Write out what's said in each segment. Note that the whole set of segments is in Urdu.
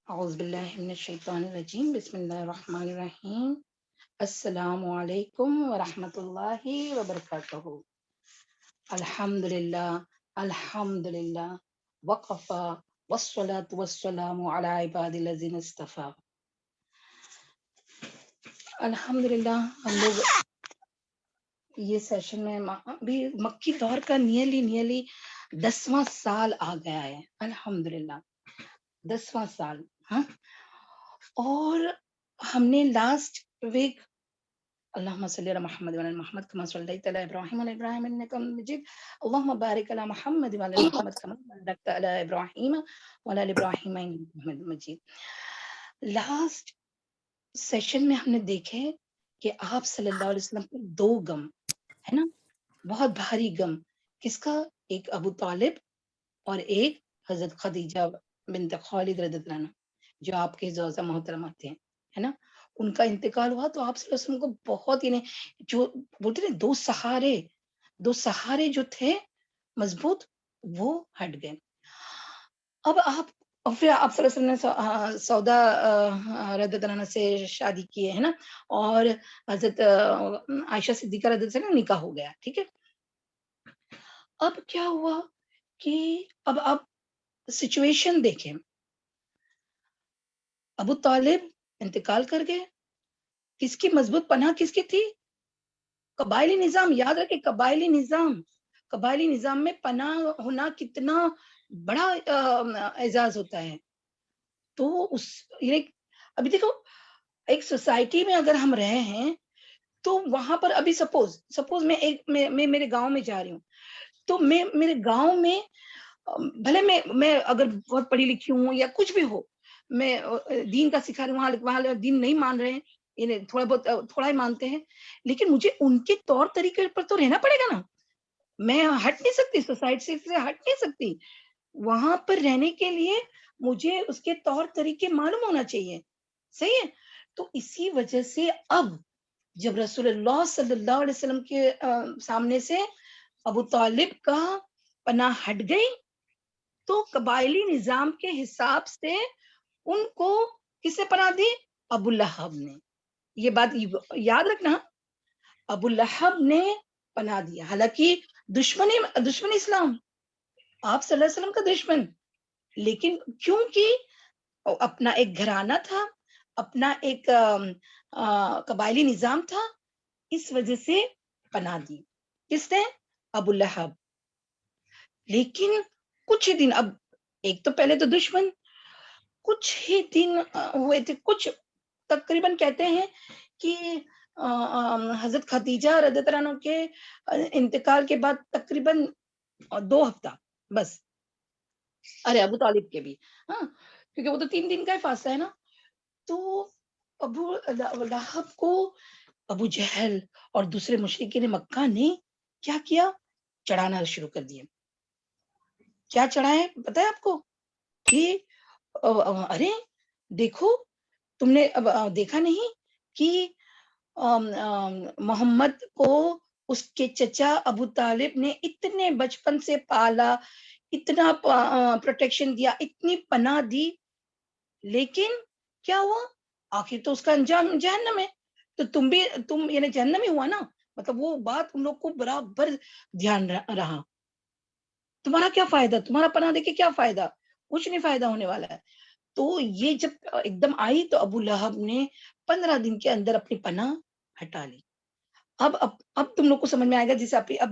اعوذ باللہ من الشیطان الرجیم بسم اللہ الرحمن الرحیم السلام علیکم ورحمۃ اللہ وبرکاتہ الحمد للہ وقفا والصلاة والسلام علی عباد الذین اصطفى. الحمد للہ ہم لوگ یہ سیشن میں ابھی مکی دور کا نیرلی 10واں سال آ گیا ہے. الحمد للہ 10واں سال. ہاں، اور ہم نے لاسٹ ویک اللہم صلی علی محمد وعلی محمد کما صلیت علی ابراہیم وعلی ابراہیم انک حمید مجید اللہم بارک علی محمد وعلی محمد کما بارکت علی ابراہیم وعلی آل ابراہیم انک حمید مجید. لاسٹ سیشن میں ہم نے دیکھے کہ آپ صلی اللہ علیہ وسلم پر دو غم ہے نا، بہت بھاری غم. کس کا؟ ایک ابو طالب اور ایک حضرت خدیجہ بنت خالد رضی اللہ عنہ جو آپ کے زوجہ محترمہ تھے، ہے نا. ان کا انتقال ہوا تو آپ صلی اللہ علیہ وسلم کو بہت ہی جو بولتے ہیں دو سہارے جو تھے مضبوط، وہ ہٹ گئے. اب پھر آپ صلی اللہ علیہ وسلم نے سودا رضی اللہ عنہ سے شادی کی ہے نا، اور حضرت عائشہ صدیقہ رضی اللہ عنہ سے نکاح ہو گیا. ٹھیک ہے. اب کیا ہوا کہ اب آپ سچویشن دیکھیں، ابو طالب انتقال کر گئے. کس کی مضبوط پناہ کس کی تھی؟ قبائلی نظام. یاد رکھے، قبائلی نظام میں پناہ ہونا کتنا بڑا اعزاز ہوتا ہے. تو اس ابھی دیکھو، ایک سوسائٹی میں اگر ہم رہے ہیں تو وہاں پر ابھی سپوز میں میرے گاؤں میں جا رہی ہوں، تو میں میرے گاؤں میں بھلے میں اگر بہت پڑھی لکھی ہوں یا کچھ بھی ہو، میں دین کا سکھا رہی ہوں، وہاں دین نہیں مان رہے ہیں، تھوڑا ہی مانتے ہیں، لیکن مجھے ان کے طور طریقے پر تو رہنا پڑے گا نا. میں ہٹ نہیں سکتی، سوسائٹی سے ہٹ نہیں سکتی. وہاں پر رہنے کے لیے مجھے اس کے طور طریقے معلوم ہونا چاہیے. صحیح ہے. تو اسی وجہ سے اب جب رسول اللہ صلی اللہ علیہ وسلم کے سامنے سے ابو طالب کا پناہ ہٹ گئی تو قبائلی نظام کے حساب سے ان کو کس نے پناہ دی؟ ابو لہب نے. یہ بات یاد رکھنا، ابو لہب نے پناہ دیا. حالانکہ دشمن اسلام، آپ صلی اللہ علیہ وسلم کا دشمن، لیکن کیونکہ اپنا ایک گھرانہ تھا، اپنا ایک قبائلی نظام تھا، اس وجہ سے پناہ دی. کس نے؟ ابو لہب. لیکن کچھ ہی دن، اب ایک تو پہلے تو دشمن، کچھ ہی دن ہوئے تھے، کچھ تقریباً کہتے ہیں کہ حضرت خدیجہ رضی اللہ عنہ کے انتقال کے بعد تقریباً 2 ہفتہ بس. ارے ابو طالب کے بھی، ہاں، کیونکہ وہ تو 3 دن کا ہی فاصلہ ہے نا. تو ابو لہب کو ابو جہل اور دوسرے مشرکین مکہ نے کیا کیا؟ چڑھانا شروع کر دیا. کیا چڑھائے پتہ ہے آپ کو؟ کہ ارے دیکھو، تم نے اب دیکھا نہیں کہ محمد کو اس کے چچا ابو طالب نے اتنے بچپن سے پالا، اتنا پروٹیکشن دیا، اتنی پناہ دی، لیکن کیا ہوا؟ آخر تو اس کا انجام جہنم ہے. تو تم یعنی جہنم ہی ہوا نا. مطلب وہ بات ان لوگ کو برابر دھیان رہا. تمہارا کیا فائدہ؟ تمہارا پناہ دے کے کیا فائدہ؟ کچھ نہیں فائدہ ہونے والا ہے. تو یہ جب ایک دم آئی تو ابو لہب نے 15 دن کے اندر اپنی پناہ ہٹا لی. اب تم لوگ کو سمجھ میں آئے گا، جسے اب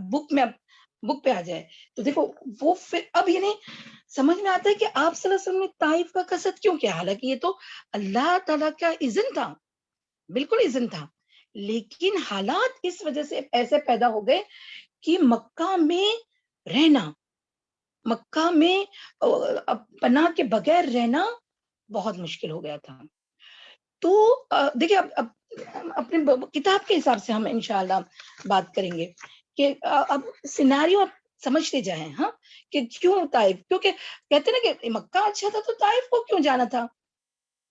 بک پہ آ جائے تو دیکھو وہ پھر اب یعنی سمجھ میں آتا ہے کہ آپ صلی اللہ علیہ وسلم نے طائف کا قصد کیوں کیا. حالانکہ یہ تو اللہ تعالیٰ کا اذن تھا، بالکل اذن تھا، لیکن حالات اس وجہ سے ایسے پیدا ہو گئے کہ مکہ میں رہنا، مکہ میں پناہ کے بغیر رہنا بہت مشکل ہو گیا تھا. تو دیکھیں اب اپنے کتاب کے حساب سے ہم انشاءاللہ بات کریں گے کہ اب سیناریو آپ سمجھتے جائیں، ہاں، کہ کیوں طائف، کیونکہ کہتے ہیں نا کہ مکہ اچھا تھا تو طائف کو کیوں جانا تھا.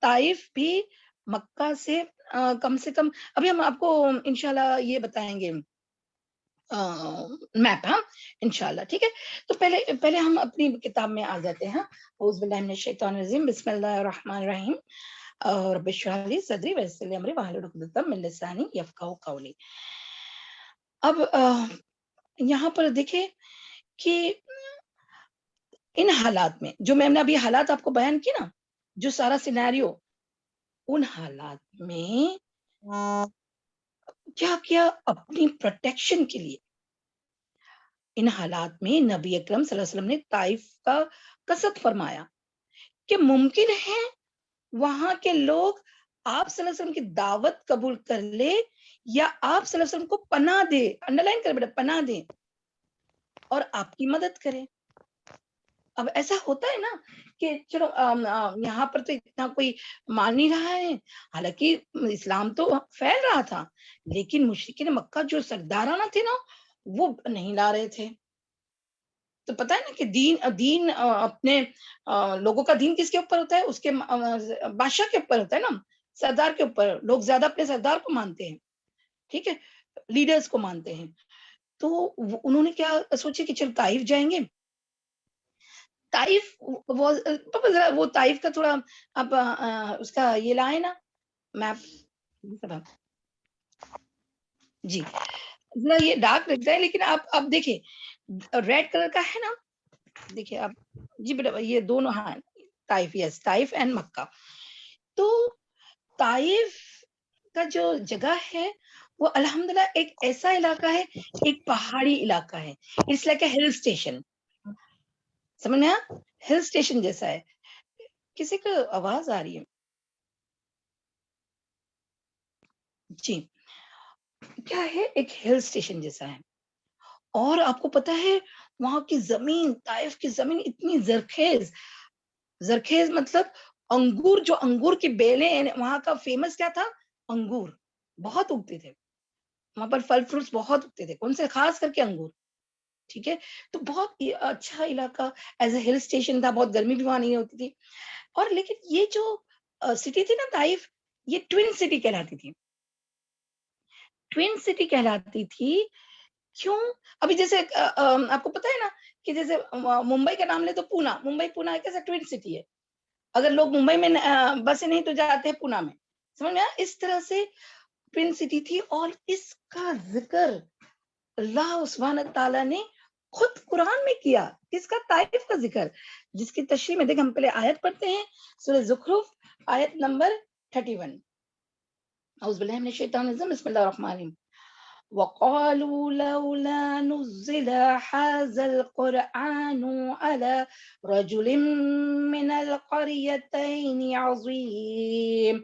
طائف بھی مکہ سے کم ابھی ہم آپ کو انشاءاللہ یہ بتائیں گے میپ. ہاں، انشاءاللہ. ٹھیک ہے, تو پہلے ہم اپنی کتاب میں آ جاتے ہیں. اعوذ باللہ من الشیطان الرجیم, بسم اللہ الرحمن الرحیم. رب اشرح لی صدری ویسر لی امری واحلل عقدۃ من لسانی یفقہوا قولی. اب یہاں پر دیکھیں کہ ان حالات میں جو میں نے ابھی حالات آپ کو بیان کی نا, جو سارا سینیریو, ان حالات میں کیا کیا اپنی پروٹیکشن کے لیے ان حالات میں نبی اکرم صلی اللہ علیہ وسلم نے طائف کا قصد فرمایا کہ ممکن ہے وہاں کے لوگ آپ صلی اللہ علیہ وسلم کی دعوت قبول کر لے یا آپ صلی اللہ علیہ وسلم کو پناہ دے, انڈر لائن کر بیٹا, پناہ دے اور آپ کی مدد کرے. اب ایسا ہوتا ہے نا کہ چلو یہاں پر تو اتنا کوئی مان نہیں رہا ہے, حالانکہ اسلام تو پھیل رہا تھا, لیکن مشرکین مکہ جو سردارانہ تھے نا وہ نہیں لا رہے تھے. تو پتہ ہے نا کہ دین اپنے لوگوں کا دین کس کے اوپر ہوتا ہے, اس کے بادشاہ کے اوپر ہوتا ہے نا, سردار کے اوپر. لوگ زیادہ اپنے سردار کو مانتے ہیں, ٹھیک ہے, لیڈرز کو مانتے ہیں. تو انہوں نے کیا سوچے کہ چل طائف جائیں گے. طائف وہ طائف کا تھوڑا اب اس کا یہ لائے نا میپ جی, یہ ڈارک لگتا ہے لیکن آپ دیکھیں ریڈ کلر کا ہے نا, دیکھیں آپ جی بیٹا, یہ دونوں ہاں طائف, یس طائف اینڈ مکہ. تو طائف کا جو جگہ ہے وہ الحمدللہ ایک ایسا علاقہ ہے, ایک پہاڑی علاقہ ہے. It's like a hill station, سمجھ میں ہل اسٹیشن جیسا ہے. کسی کو آواز آ رہی ہے جی, کیا ہے, ایک ہل اسٹیشن جیسا ہے. اور آپ کو پتا ہے وہاں کی زمین, طائف کی زمین اتنی زرخیز, زرخیز مطلب انگور, جو انگور کی بیلیں, وہاں کا فیمس کیا تھا, انگور بہت اگتے تھے وہاں پر, پھل فروٹس بہت اگتے تھے, کون سے, خاص کر کے انگور. ٹھیک ہے, تو بہت اچھا علاقہ ایز اے ہل اسٹیشن تھا, بہت گرمی بھی وہاں نہیں ہوتی تھی. اور لیکن یہ جو سٹی تھی نا طائف, یہ ٹوین سٹی کہلاتی تھی. ٹوین سٹی کہلاتی تھی کیوں, ابھی جیسے آپ کو پتا ہے نا کہ جیسے ممبئی کا نام لے تو پونا, ممبئی پونا ایک ایسا ٹوین سٹی ہے. اگر لوگ ممبئی میں بسیں نہیں تو جاتے ہیں پونا میں, سمجھ میں, اس طرح سے ٹوین سٹی تھی. اور اس کا ذکر اللہ سبحانہ تعالیٰ نے خود قرآن میں کیا, اس کا طائف کا ذکر, جس کی تشریح میں دیکھ ہم پہلے آیت پڑھتے ہیں, سورہ زخرف آیت نمبر 31. اعوذ باللہ من الشیطان الرجیم, بسم اللہ الرحمن الرحیم. وقالوا لولا نزل هذا القرآن على رجل من القريتين عظيم.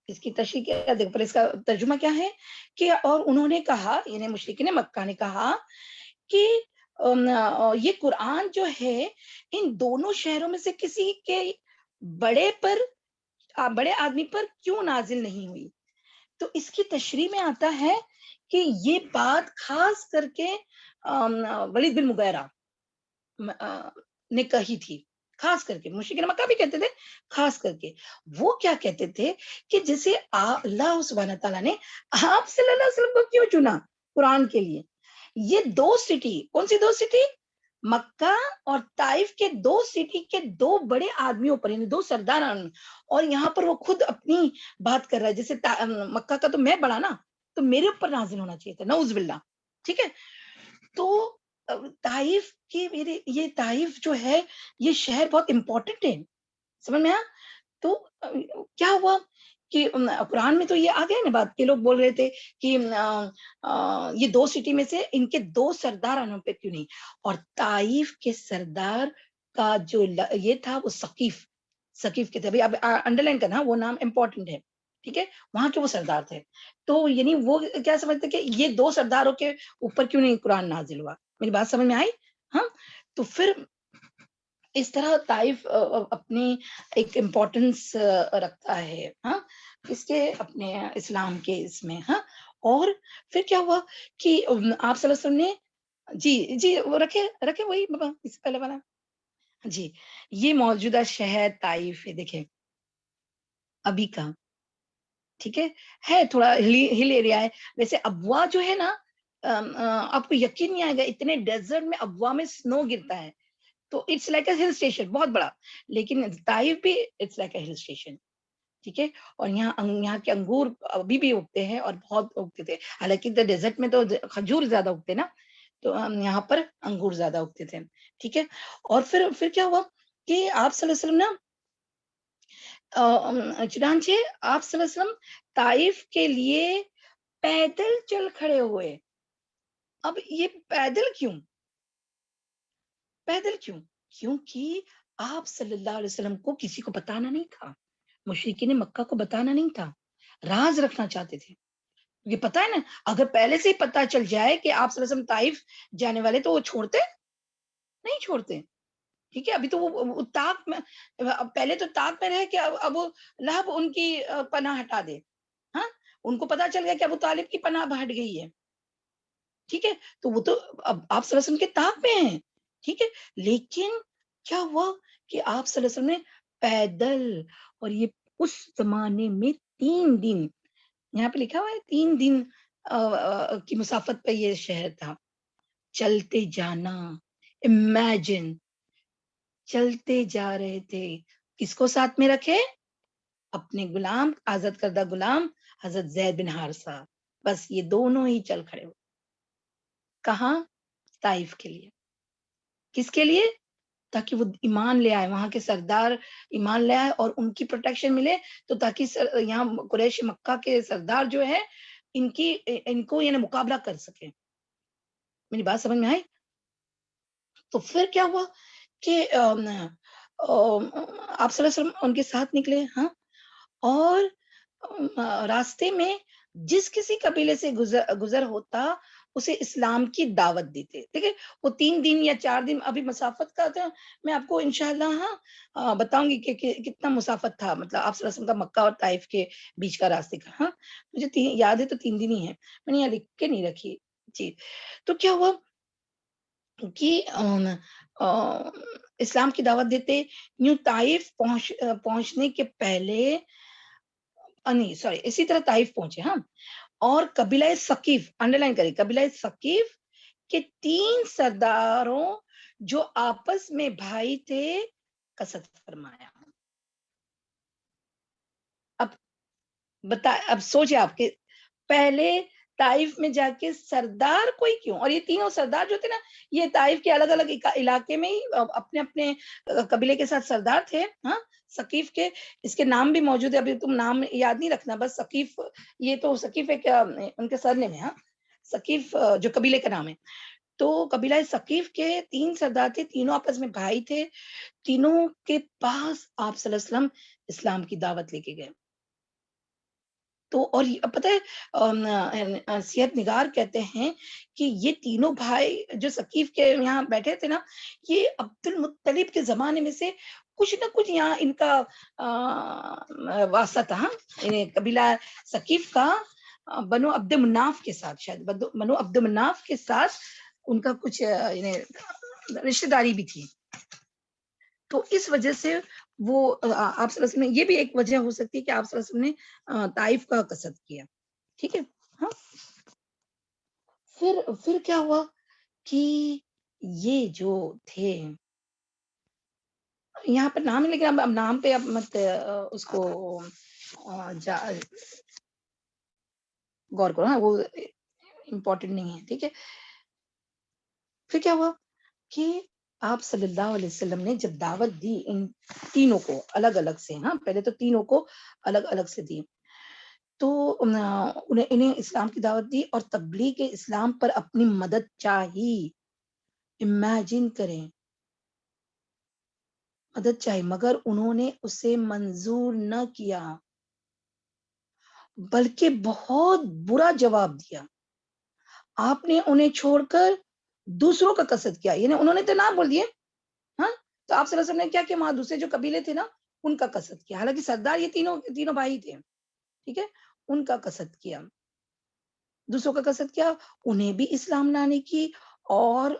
اس کی تشریح کیا, دیکھو پہلے اس کا ترجمہ کیا ہے کہ اور انہوں نے کہا, یعنی مشرکین مکہ نے کہا کہ یہ قرآن جو ہے ان دونوں شہروں میں سے کسی کے بڑے آدمی پر کیوں نازل نہیں ہوئی. تو اس کی تشریح میں آتا ہے کہ یہ بات خاص کر کے ولید بن مغیرہ نے کہی تھی, خاص کر کے. مشرکین مکہ بھی کہتے تھے, خاص کر کے وہ کیا کہتے تھے کہ جیسے اللہ سبحانہ تعالیٰ نے آپ صلی اللہ علیہ وسلم کو کیوں چنا قرآن کے لیے. یہ دو سٹی, کون سی دو سٹی, مکہ اور طائف کے دو سٹی کے دو بڑے آدمیوں پر, یعنی دو سرداران, اور یہاں پر وہ خود اپنی بات کر رہا ہے, جیسے مکہ کا تو میں بڑا نا, تو میرے اوپر نازل ہونا چاہیے تھا, نعوذ باللہ. ٹھیک ہے, تو طائف کی, یہ طائف جو ہے یہ شہر بہت امپورٹنٹ ہے, سمجھ میں. تو کیا ہوا کہ قرآن میں تو یہ آ گیا نا بات, کہ لوگ بول رہے تھے کہ یہ دو سٹی میں سے ان کے دو سردار آنوں پہ کیوں نہیں. اور طائف کے سردار کا جو یہ تھا وہ ثقیف کے تھے. ابھی اب انڈر لائن کرنا, وہ نام امپورٹنٹ ہے, ٹھیک ہے, وہاں کے وہ سردار تھے. تو یعنی وہ کیا سمجھتے کہ یہ دو سرداروں کے اوپر کیوں نہیں قرآن نازل ہوا. میری بات سمجھ میں آئی. ہاں, تو پھر اس طرح طائف اپنی ایک امپورٹنس رکھتا ہے, ہاں, اس کے اپنے اسلام کے اس میں. ہاں, اور پھر کیا ہوا کہ آپ صلی اللہ علیہ وسلم نے, جی وہ رکھے وہی بابا, اس سے پہلے والا, جی, یہ موجودہ شہر طائف ہے, دیکھیں ابھی کا, ٹھیک ہے تھوڑا ہل ایریا ہے. ویسے ابوا جو ہے نا, آپ کو یقین نہیں آئے گا اتنے ڈیزرٹ میں ابوا میں سنو گرتا ہے. تو it's like a hill station بہت بڑا. لیکن طائف بھی it's like a hill station. ٹھیک ہے. اور یہاں کے انگور ابھی بھی اگتے ہیں اور بہت اگتے تھے. حالانکہ ڈیزرٹ میں تو کھجور زیادہ اگتے نا, تو یہاں پر انگور زیادہ اگتے تھے. ٹھیک ہے. اور پھر کیا ہوا کہ آپ صلی اللہ علیہ وسلم نا چنانچہ آپ صلی اللہ علیہ وسلم طائف کے لیے پیدل چل کھڑے ہوئے. اب یہ پیدل کیوں؟ کیونکہ آپ صلی اللہ علیہ وسلم کو کسی کو بتانا نہیں تھا, مشرکین مکہ کو بتانا نہیں تھا, راز رکھنا چاہتے تھے. یہ پتا ہے نا, اگر پہلے سے ہی پتا چل جائے کہ آپ صلی اللہ علیہ وسلم طائف جانے والے تو وہ چھوڑتے نہیں چھوڑتے. ٹھیک ہے. ابھی تو وہ طاق میں, پہلے تو طاق میں رہے کہ ابو لہب ان کی پناہ ہٹا دے. ہاں, ان کو پتا چل گیا کہ ابو طالب کی پناہ ہٹ گئی ہے. ٹھیک ہے. تو وہ تو اب آپ صلی اللہ علیہ وسلم کے طاق میں ہیں. ٹھیک ہے. لیکن کیا ہوا کہ آپ صلی اللہ علیہ وسلم نے پیدل, اور یہ اس زمانے میں 3 دن, یہاں پہ لکھا ہوا ہے 3 دن کی مسافت پہ یہ شہر تھا, چلتے جانا. امیجن, چلتے جا رہے تھے. کس کو ساتھ میں رکھے؟ اپنے غلام, آزاد کردہ غلام حضرت زید بن حارثہ. بس یہ دونوں ہی چل کھڑے ہو. کہاں؟ طائف کے لیے. کس کے لیے؟ تاکہ وہ ایمان لے آئے, وہاں کے سردار ایمان لے آئے اور ان کی پروٹیکشن ملے. تو تاکہ یہاں قریش مکہ کے سردار جو ہے ان کو یعنی مقابلہ کر سکے. میری بات سمجھ میں آئی؟ تو پھر کیا ہوا کہ آپ صلی اللہ علیہ وسلم ان کے ساتھ نکلے. ہاں, اور راستے میں جس کسی قبیلے سے گزر ہوتا اسے اسلام کی دعوت دیتے. ٹھیک ہے. وہ 3 دن یا 4 دن ابھی مسافت کا تھا. میں آپ کو انشاءاللہ بتاؤں گی کہ کتنا مسافت تھا, مطلب آپ صلی اللہ علیہ وسلم کا مکہ اور طائف کے بیچ کا راستے کا. ہاں, مجھے یاد ہے تو 3 دن ہی ہے, میں نے یہاں لکھ کے نہیں رکھی. جی. تو کیا ہوا کہ اسلام کی دعوت دیتے. یوں طائف پہنچنے کے پہلے نہیں سوری اسی طرح طائف پہنچے. ہاں, اور قبیلہ ثقیف, انڈر لائن کرے, قبیلہ ثقیف کے 3 سرداروں جو آپس میں بھائی تھے قصد فرمایا. اب سوچے آپ کے پہلے طائف میں جا کے سردار کوئی کیوں, اور یہ تینوں سردار جو تھے نا یہ طائف کے الگ الگ علاقے میں ہی اپنے اپنے قبیلے کے ساتھ سردار تھے. ہاں, ثقیف کے, اس کے نام بھی موجود ہے, ابھی تم نام یاد نہیں رکھنا, بس ثقیف, یہ تو ثقیف ایک ان کے سرنیم ہے. ہاں, ثقیف جو قبیلے کا نام ہے. تو قبیلہ ثقیف کے 3 سردار تھے, تینوں آپس میں بھائی تھے. تینوں کے پاس آپ صلی اللہ علیہ وسلم اسلام کی دعوت لے کے گئے. تو اور پتہ ہے سیرت نگار کہتے ہیں کہ یہ تینوں بھائی جو ثقیف کے یہاں بیٹھے تھے نا, یہ عبد المطلب کے زمانے میں سے کچھ نہ کچھ یہاں ان کا واسطہ تھا. قبیلہ ثقیف کا بنو عبد مناف کے ساتھ, شاید بنو عبد مناف کے ساتھ ان کا کچھ رشتہ داری بھی تھی. تو اس وجہ سے وہ آپ صلی اللہ علیہ وسلم نے, یہ بھی ایک وجہ ہو سکتی ہے کہ آپ صلی اللہ علیہ وسلم نے طائف کا قصد کیا. ٹھیک ہے. ہاں, پھر کیا ہوا کہ یہ جو تھے, یہاں پر نام نہیں, لیکن اب نام پہ اب مت اس کو غور کرو. ہاں, وہ امپورٹنٹ نہیں ہے. ٹھیک ہے. پھر کیا ہوا کہ آپ صلی اللہ علیہ وسلم نے جب دعوت دی ان تینوں کو الگ الگ سے, ہاں پہلے تو تینوں کو الگ الگ سے دی, تو انہیں اسلام کی دعوت دی اور تبلیغ اسلام پر اپنی مدد چاہی. امیجن کریں, مدد چاہی, مگر انہوں نے اسے منظور نہ کیا بلکہ بہت برا جواب دیا. آپ نے انہیں چھوڑ کر دوسروں کا قصد کیا, یعنی انہوں نے تو نہ بول دیے. ہاں, تو آپ صلی اللہ علیہ وسلم نے کیا کہ وہاں دوسرے جو قبیلے تھے نا ان کا قصد کیا. حالانکہ سردار یہ تینوں بھائی تھے. ٹھیک ہے. ان کا قصد کیا, دوسروں کا قصد کیا, انہیں بھی اسلام لانے کی اور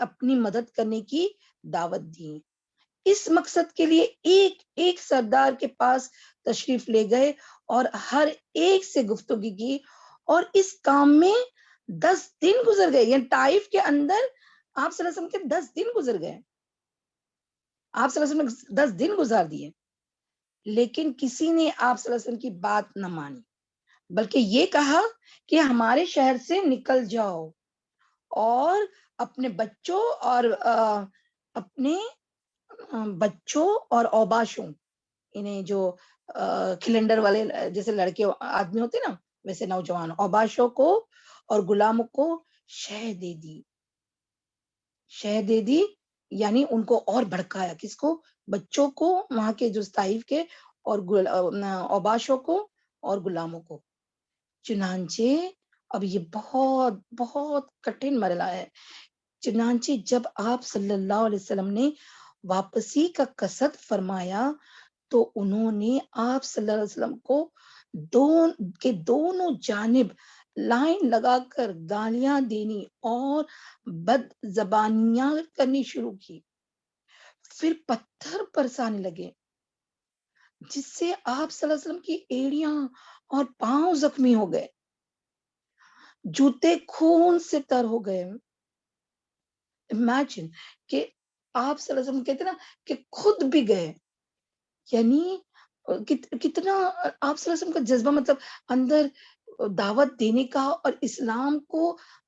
اپنی مدد کرنے کی دعوت دی. اس مقصد کے لیے ایک ایک سردار کے پاس تشریف لے گئے اور ہر ایک سے گفتگو کی, اور اس کام میں 10 دن گزر گئے، یعنی طائف کے اندر آپ صلی اللہ علیہ وسلم کے 10 دن گزر گئے، آپ صلی اللہ علیہ وسلم نے 10 دن گزار دیے، لیکن کسی نے آپ صلی اللہ علیہ وسلم کی بات نہ مانی، بلکہ یہ کہا کہ ہمارے شہر سے نکل جاؤ اور اپنے بچوں اور اپنے بچوں اور اوباشوں، انہیں جو کھلنڈر والے جیسے لڑکے آدمی ہوتے نا ویسے نوجوان اوباشوں کو اور غلاموں کو شہ دے دی، شہ دے دی، یعنی ان کو اور بھڑکایا، کس کو؟ بچوں کو، وہاں کے جو طائف کے، اور اوباشوں کو اور غلاموں کو۔ چنانچہ اب یہ بہت بہت کٹھن مرحلہ ہے، چنانچہ جب آپ صلی اللہ علیہ وسلم نے واپسی کا قصد فرمایا تو انہوں نے آپ صلی اللہ علیہ وسلم کو دونوں جانب لائن لگا کر گالیاں دینی اور بد زبانیاں کرنی شروع کی، پھر پتھر برسانے لگے، جس سے آپ صلی اللہ علیہ وسلم کی ایڑیاں اور پاؤں زخمی ہو گئے، جوتے خون سے تر ہو گئے۔ امیجن کہ آپ صلی اللہ علیہ وسلم کہتے نا کہ خود بھی گئے، یعنی کتنا آپ صلی اللہ علیہ وسلم کا جذبہ، مطلب اندر دعوت دینے کا اور اسلام کو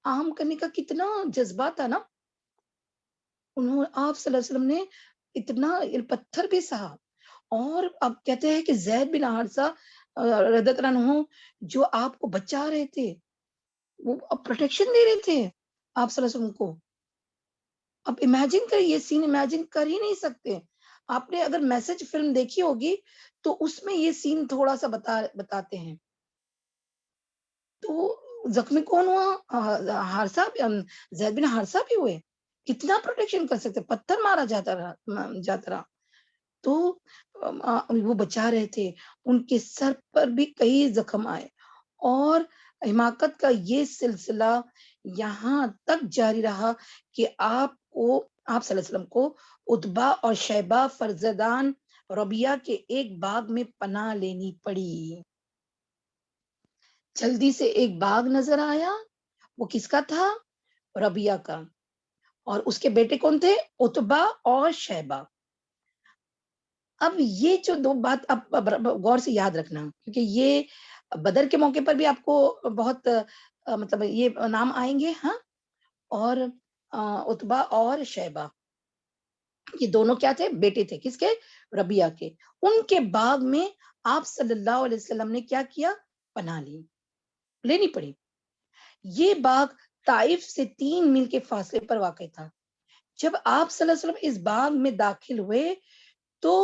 عام کرنے کا کتنا جذبہ تھا نا، انہوں آپ صلی اللہ علیہ وسلم نے اتنا پتھر بھی سہا۔ اور اب کہتے ہیں کہ زید بن حارثہ رضی اللہ عنہ جو آپ کو بچا رہے تھے، وہ پروٹیکشن دے رہے تھے آپ صلی اللہ علیہ وسلم کو۔ اب امیجن کر، یہ سین امیجن کر ہی نہیں سکتے۔ آپ نے اگر میسج فلم دیکھی ہوگی تو اس میں یہ سین تھوڑا سا بتاتے ہیں۔ تو زخمی کون ہوا؟ حارثہ، زید بن حارثہ بھی ہوئے، کتنا پروٹیکشن کر سکتے، پتھر مارا جاتا رہا تو وہ بچا رہے تھے، ان کے سر پر بھی کئی زخم آئے، اور حماقت کا یہ سلسلہ یہاں تک جاری رہا کہ آپ صلی اللہ علیہ وسلم کو اتبا اور شیبہ فرزدان ربیہ کے ایک باغ میں پناہ لینی پڑی۔ جلدی سے ایک باغ نظر آیا، وہ کس کا تھا؟ ربیہ کا، اور اس کے بیٹے کون تھے؟ اتبا اور شیبہ۔ اب یہ جو دو بات آپ غور سے یاد رکھنا، کیونکہ یہ بدر کے موقع پر بھی آپ کو بہت مطلب یہ نام آئیں گے، ہاں، اور اتبا اور شیبہ یہ دونوں کیا تھے؟ بیٹے تھے، کس کے؟ ربیہ کے۔ ان کے باغ میں آپ صلی اللہ علیہ وسلم نے کیا کیا؟ پناہ لینی پڑی۔ یہ باغ طائف سے 3 میل کے فاصلے پر واقع تھا۔ جب آپ صلی اللہ علیہ وسلم اس باغ میں داخل ہوئے تو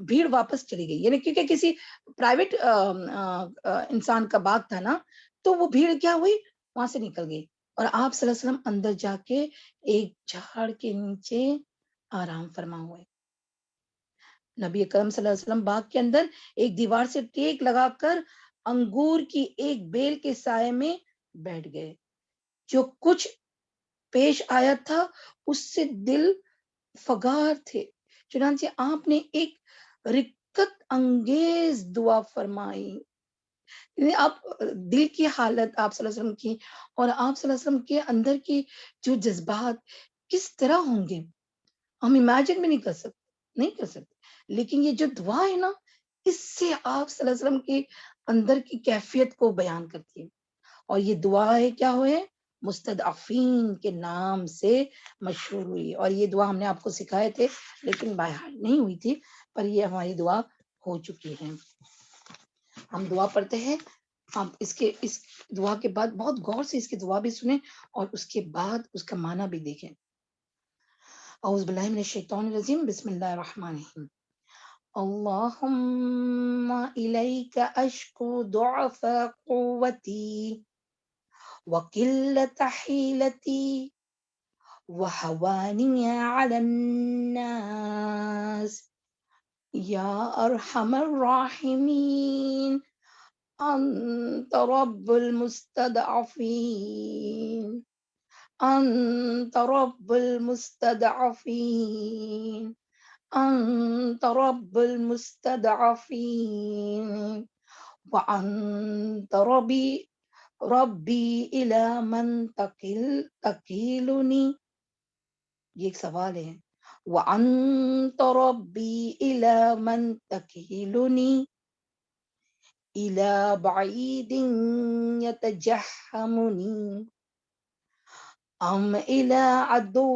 بھیڑ واپس چلی گئی، یعنی کیونکہ کسی پرائیویٹ انسان کا باغ تھا نا، تو وہ بھیڑ کیا ہوئی؟ وہاں سے نکل گئی، اور آپ صلی اللہ علیہ وسلم اندر جا کے ایک جھاڑ کے نیچے آرام فرما ہوئے۔ نبی اکرم صلی اللہ علیہ وسلم باغ کے اندر ایک دیوار سے ٹیک لگا کر انگور کی ایک بیل کے سائے میں بیٹھ گئے۔ جو کچھ پیش آیا تھا اس سے دل فگار تھے، چنانچہ آپ نے ایک رکت انگیز دعا فرمائی، یعنی آپ دل کی حالت آپ صلی اللہ علیہ وسلم کی اور آپ صلی اللہ علیہ وسلم کے اندر کی جو جذبات کس طرح ہوں گے ہم امیجن بھی نہیں کر سکتے، لیکن یہ جو دعا ہے نا، اس سے آپ صلی اللہ علیہ وسلم کے اندر کی کیفیت کو بیان کرتی ہے۔ اور یہ دعا ہے کیا ہوئے؟ مستضعفین کے نام سے مشہور ہوئی، اور یہ دعا ہم نے آپ کو سکھائے تھے لیکن بائی ہارٹ نہیں ہوئی تھی، پر یہ ہماری دعا ہو چکی ہے۔ ہم دعا پڑھتے ہیں، آپ اس دعا کے بعد بہت غور سے اس کی دعا بھی سنیں اور اس کے بعد اس کا معنی بھی دیکھیں۔ اعوذ باللہ من الشیطان الرجیم، بسم اللہ الرحمن الرحیم۔ اللہم الیک اشکو ضعف قوتی وقلت حیلتی وحوانی علی الناس یا ارحم الراحمین انت رب المستضعفین انت رب المستضعفین انت رب المستضعفین وانت ربی ربی الی من تکیلنی، یہ ایک سوال ہے. وانت ربی الی من تکیلنی الی بعید یتجہمنی ام الی عدو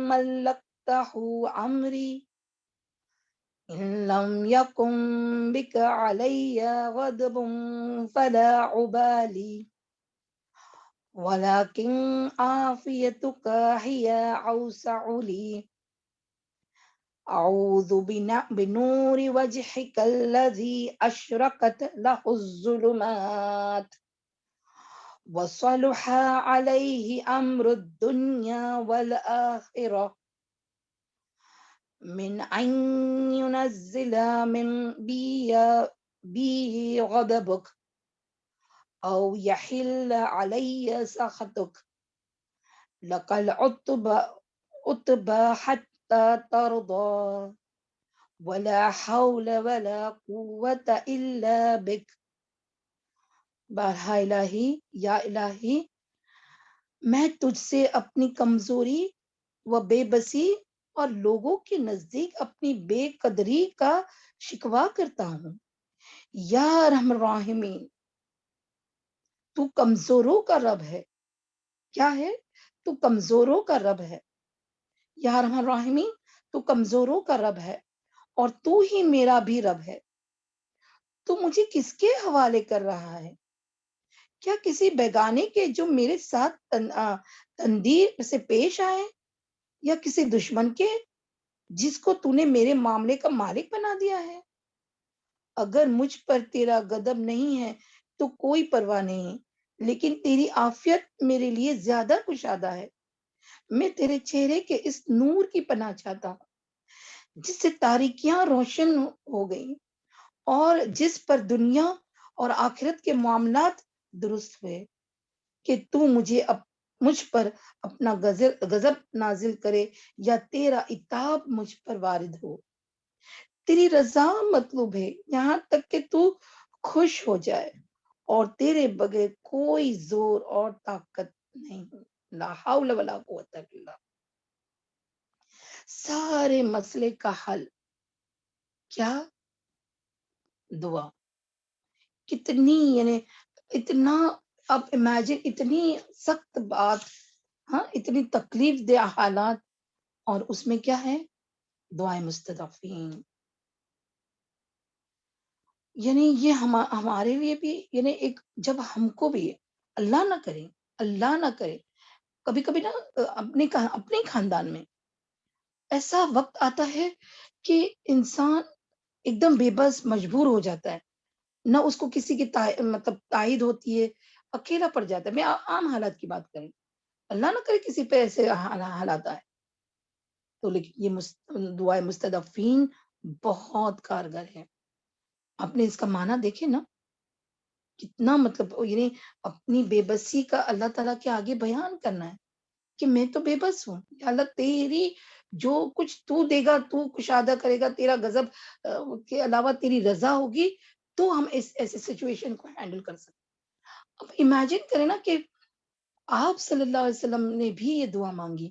ملکتہ عمری ان لم یکن بک علی غضب فلا عبالی ولكن عافيتك هي أوسع لي أعوذ بنور وجهك الذي أشرقت له الظلمات وصلح عليه أمر الدنيا والآخرة من أن ينزل من بي غضبك أو يحل علي سخطك لقد عتب حتى ترضى ولا حول ولا قوة إلا بك. بارہا الہی، یا الہی، میں تجھ سے اپنی کمزوری و بے بسی اور لوگوں کے نزدیک اپنی بے قدری کا شکوہ کرتا ہوں. یا رحم الراحمین، تو کمزوروں کا رب ہے. کیا ہے؟ تو کمزوروں کا رب ہے. یا رحم الراحمین، تو کمزوروں کا رب ہے اور تو ہی میرا بھی رب ہے. تو مجھے کس کے حوالے کر رہا ہے؟ کیا کسی بیگانے کے جو میرے ساتھ تندیر سے پیش آئے، یا کسی دشمن کے جس کو تو نے میرے معاملے کا مالک بنا دیا ہے؟ اگر مجھ پر تیرا غضب نہیں ہے تو کوئی پرواہ نہیں، لیکن تیری عافیت میرے لیے زیادہ کشادہ ہے. میں تیرے چہرے کے اس نور کی پناہ چاہتا ہوں جس سے تاریکیاں روشن ہو گئیں اور جس پر دنیا اور آخرت کے معاملات درست ہوئے، کہ تو مجھ پر اپنا غضب نازل کرے یا تیرا عتاب مجھ پر وارد ہو. تیری رضا مطلوب ہے یہاں تک کہ تو خوش ہو جائے، اور تیرے بغیر کوئی زور اور طاقت نہیں. لا حول ولا قوت الا باللہ. سارے مسئلے کا حل کیا؟ دعا. کتنی یعنی اتنا، اب امیجن، اتنی سخت بات، ہاں، اتنی تکلیف دہ حالات، اور اس میں کیا ہے؟ دعائیں مستضعفین. یعنی یہ ہمارے لیے بھی، یعنی ایک، جب ہم کو بھی اللہ نہ کرے کبھی کبھی نا اپنے خاندان میں ایسا وقت آتا ہے کہ انسان ایک دم بے بس مجبور ہو جاتا ہے، نہ اس کو کسی کی مطلب تائید ہوتی ہے، اکیلا پڑ جاتا ہے. میں عام حالات کی بات کریں، اللہ نہ کرے کسی پہ ایسے حالات آئے، تو لیکن یہ دعائے مستضعفین بہت کارگر ہے. آپ نے اس کا معنی دیکھے نا، کتنا مطلب، یعنی اپنی بے بسی کا اللہ تعالیٰ کے آگے بیان کرنا ہے کہ میں تو بے بس ہوں، یا اللہ تیری جو کچھ تو دے گا، تو کشادہ کرے گا، تیرا غضب کے علاوہ تیری رضا ہوگی تو ہم ایسے سچویشن کو ہینڈل کر سکتے. اب امیجن کریں نا کہ آپ صلی اللہ علیہ وسلم نے بھی یہ دعا مانگی،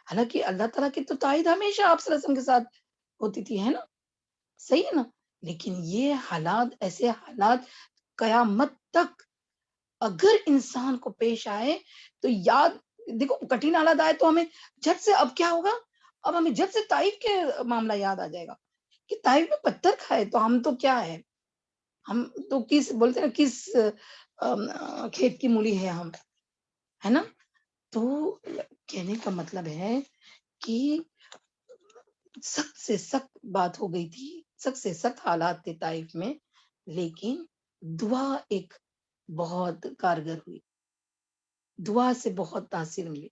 حالانکہ اللہ تعالیٰ کی تو تائید ہمیشہ آپ صلی اللہ علیہ وسلم کے ساتھ ہوتی تھی، ہے نا؟ صحیح ہے نا؟ لیکن یہ حالات، ایسے حالات قیامت تک اگر انسان کو پیش آئے تو یاد دیکھو، کٹھن حالات آئے تو ہمیں جھٹ سے اب کیا ہوگا؟ اب ہمیں جھٹ سے طائف کے معاملہ یاد آ جائے گا کہ طائف میں پتھر کھائے تو ہم تو کیا ہے، ہم تو کس بولتے ہیں نا، کس کھیت کی مولی ہے ہم، ہے نا؟ تو کہنے کا مطلب ہے کہ سخت سے سخت بات ہو گئی تھی، سخت سے سخت حالات تھے طائف میں، لیکن دعا ایک بہت کارگر ہوئی. دعا سے بہت تاثیر ملی،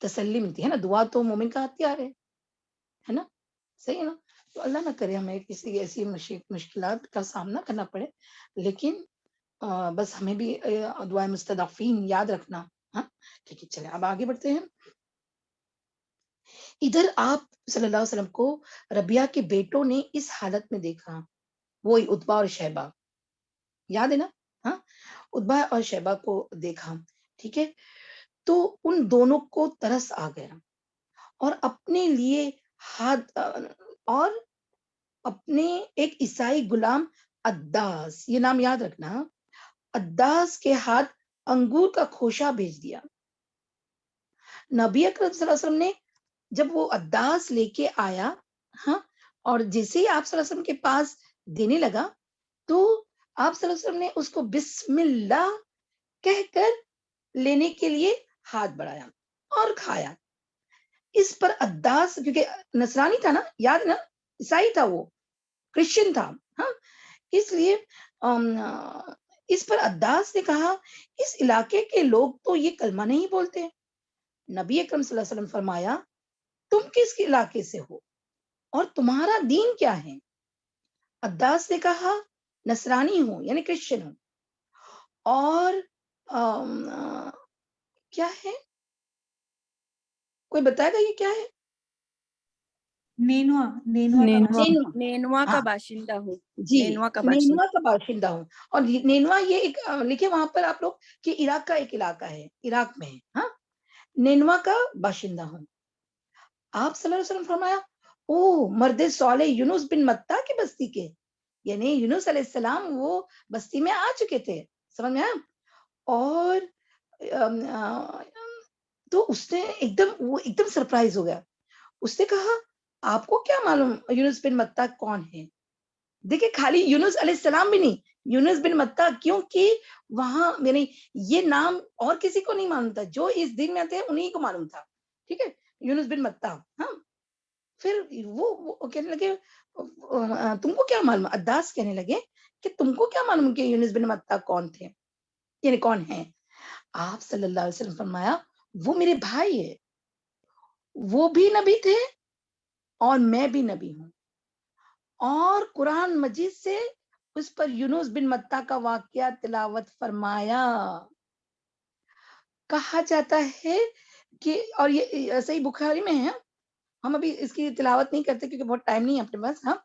تسلی ملتی ہے نا. دعا تو مومن کا ہتھیار ہے نا؟ صحیح ہے نا؟ تو اللہ نہ کرے ہمیں کسی ایسی مشکلات کا سامنا کرنا پڑے، لیکن بس ہمیں بھی دعائیں مستضعفین یاد رکھنا. ہاں ٹھیک ہے، چلے اب آگے بڑھتے ہیں. ادھر آپ صلی اللہ علیہ وسلم کو ربیہ کے بیٹوں نے اس حالت میں دیکھا، وہی عتبہ اور شیبہ، یاد ہے نا؟ ہاں، اتبا اور شیبہ کو دیکھا، ٹھیک ہے، تو ان دونوں کو ترس آ گیا اور اپنے لیے ہاتھ اور اپنے ایک عیسائی غلام عداس، یہ نام یاد رکھنا، عداس کے ہاتھ انگور کا خوشہ بھیج دیا۔ نبی اکرم صلی اللہ علیہ وسلم نے جب وہ عداس لے کے آیا، ہاں، اور جیسے ہی آپ صلی اللہ علیہ وسلم کے پاس دینے لگا تو آپ صلی اللہ علیہ وسلم نے اس کو بسم اللہ کہہ کر لینے کے لیے ہاتھ بڑھایا اور کھایا۔ اس پر عداس، کیونکہ نصرانی تھا نا، یاد نا، عیسائی تھا، وہ کرسچن تھا، ہاں، اس لیے اس پر عداس نے کہا اس علاقے کے لوگ تو یہ کلمہ نہیں بولتے۔ نبی اکرم صلی اللہ علیہ وسلم فرمایا تم کس علاقے سے ہو اور تمہارا دین کیا ہے؟ عداس نے کہا نصرانی ہوں، یعنی کرسچن ہوں۔ اور کیا ہے، کوئی بتائے گا یہ کیا ہے؟ نینوا نینوا کا ہاں باشندہ ہوں، جی، نینوا کا باشندہ۔ نینوا کا باشندہ ہوں۔ اور نینوا یہ ایک لکھے وہاں پر آپ لوگ کہ عراق کا ایک علاقہ ہے، عراق میں ہے، ہاں، نینوا کا باشندہ ہوں۔ آپ صلی اللہ علیہ وسلم فرمایا او مرد صالح یونس بن متا کی بستی کے، یعنی یونس علیہ السلام وہ بستی میں آ چکے تھے، سمجھ میں آیا؟ اور تو اس نے ایک دم سرپرائز ہو گیا، اس نے کہا آپ کو کیا معلوم یونس بن متا کون ہے؟ دیکھیں خالی یونس علیہ السلام بھی نہیں، یونس بن متا، کیونکہ وہاں یعنی یہ نام اور کسی کو نہیں معلوم تھا، جو اس دن میں تھے انہیں کو معلوم تھا، ٹھیک ہے، یونس بن متا، ہاں۔ پھر وہ کہنے لگے تم کو کیا معلوم، عداس کہنے لگے کہ تم کو کیا معلوم کہ یونس بن متا کون تھے، یعنی کون ہے؟ آپ صلی اللہ علیہ وسلم فرمایا وہ میرے بھائی ہے، وہ بھی نبی تھے اور میں بھی نبی ہوں، اور قرآن مجید سے اس پر یونس بن متا کا واقعہ تلاوت فرمایا۔ کہا جاتا ہے کہ، اور یہ صحیح بخاری میں ہے، ہم ابھی اس کی تلاوت نہیں کرتے کیونکہ بہت ٹائم نہیں ہے اپنے پاس، ہاں،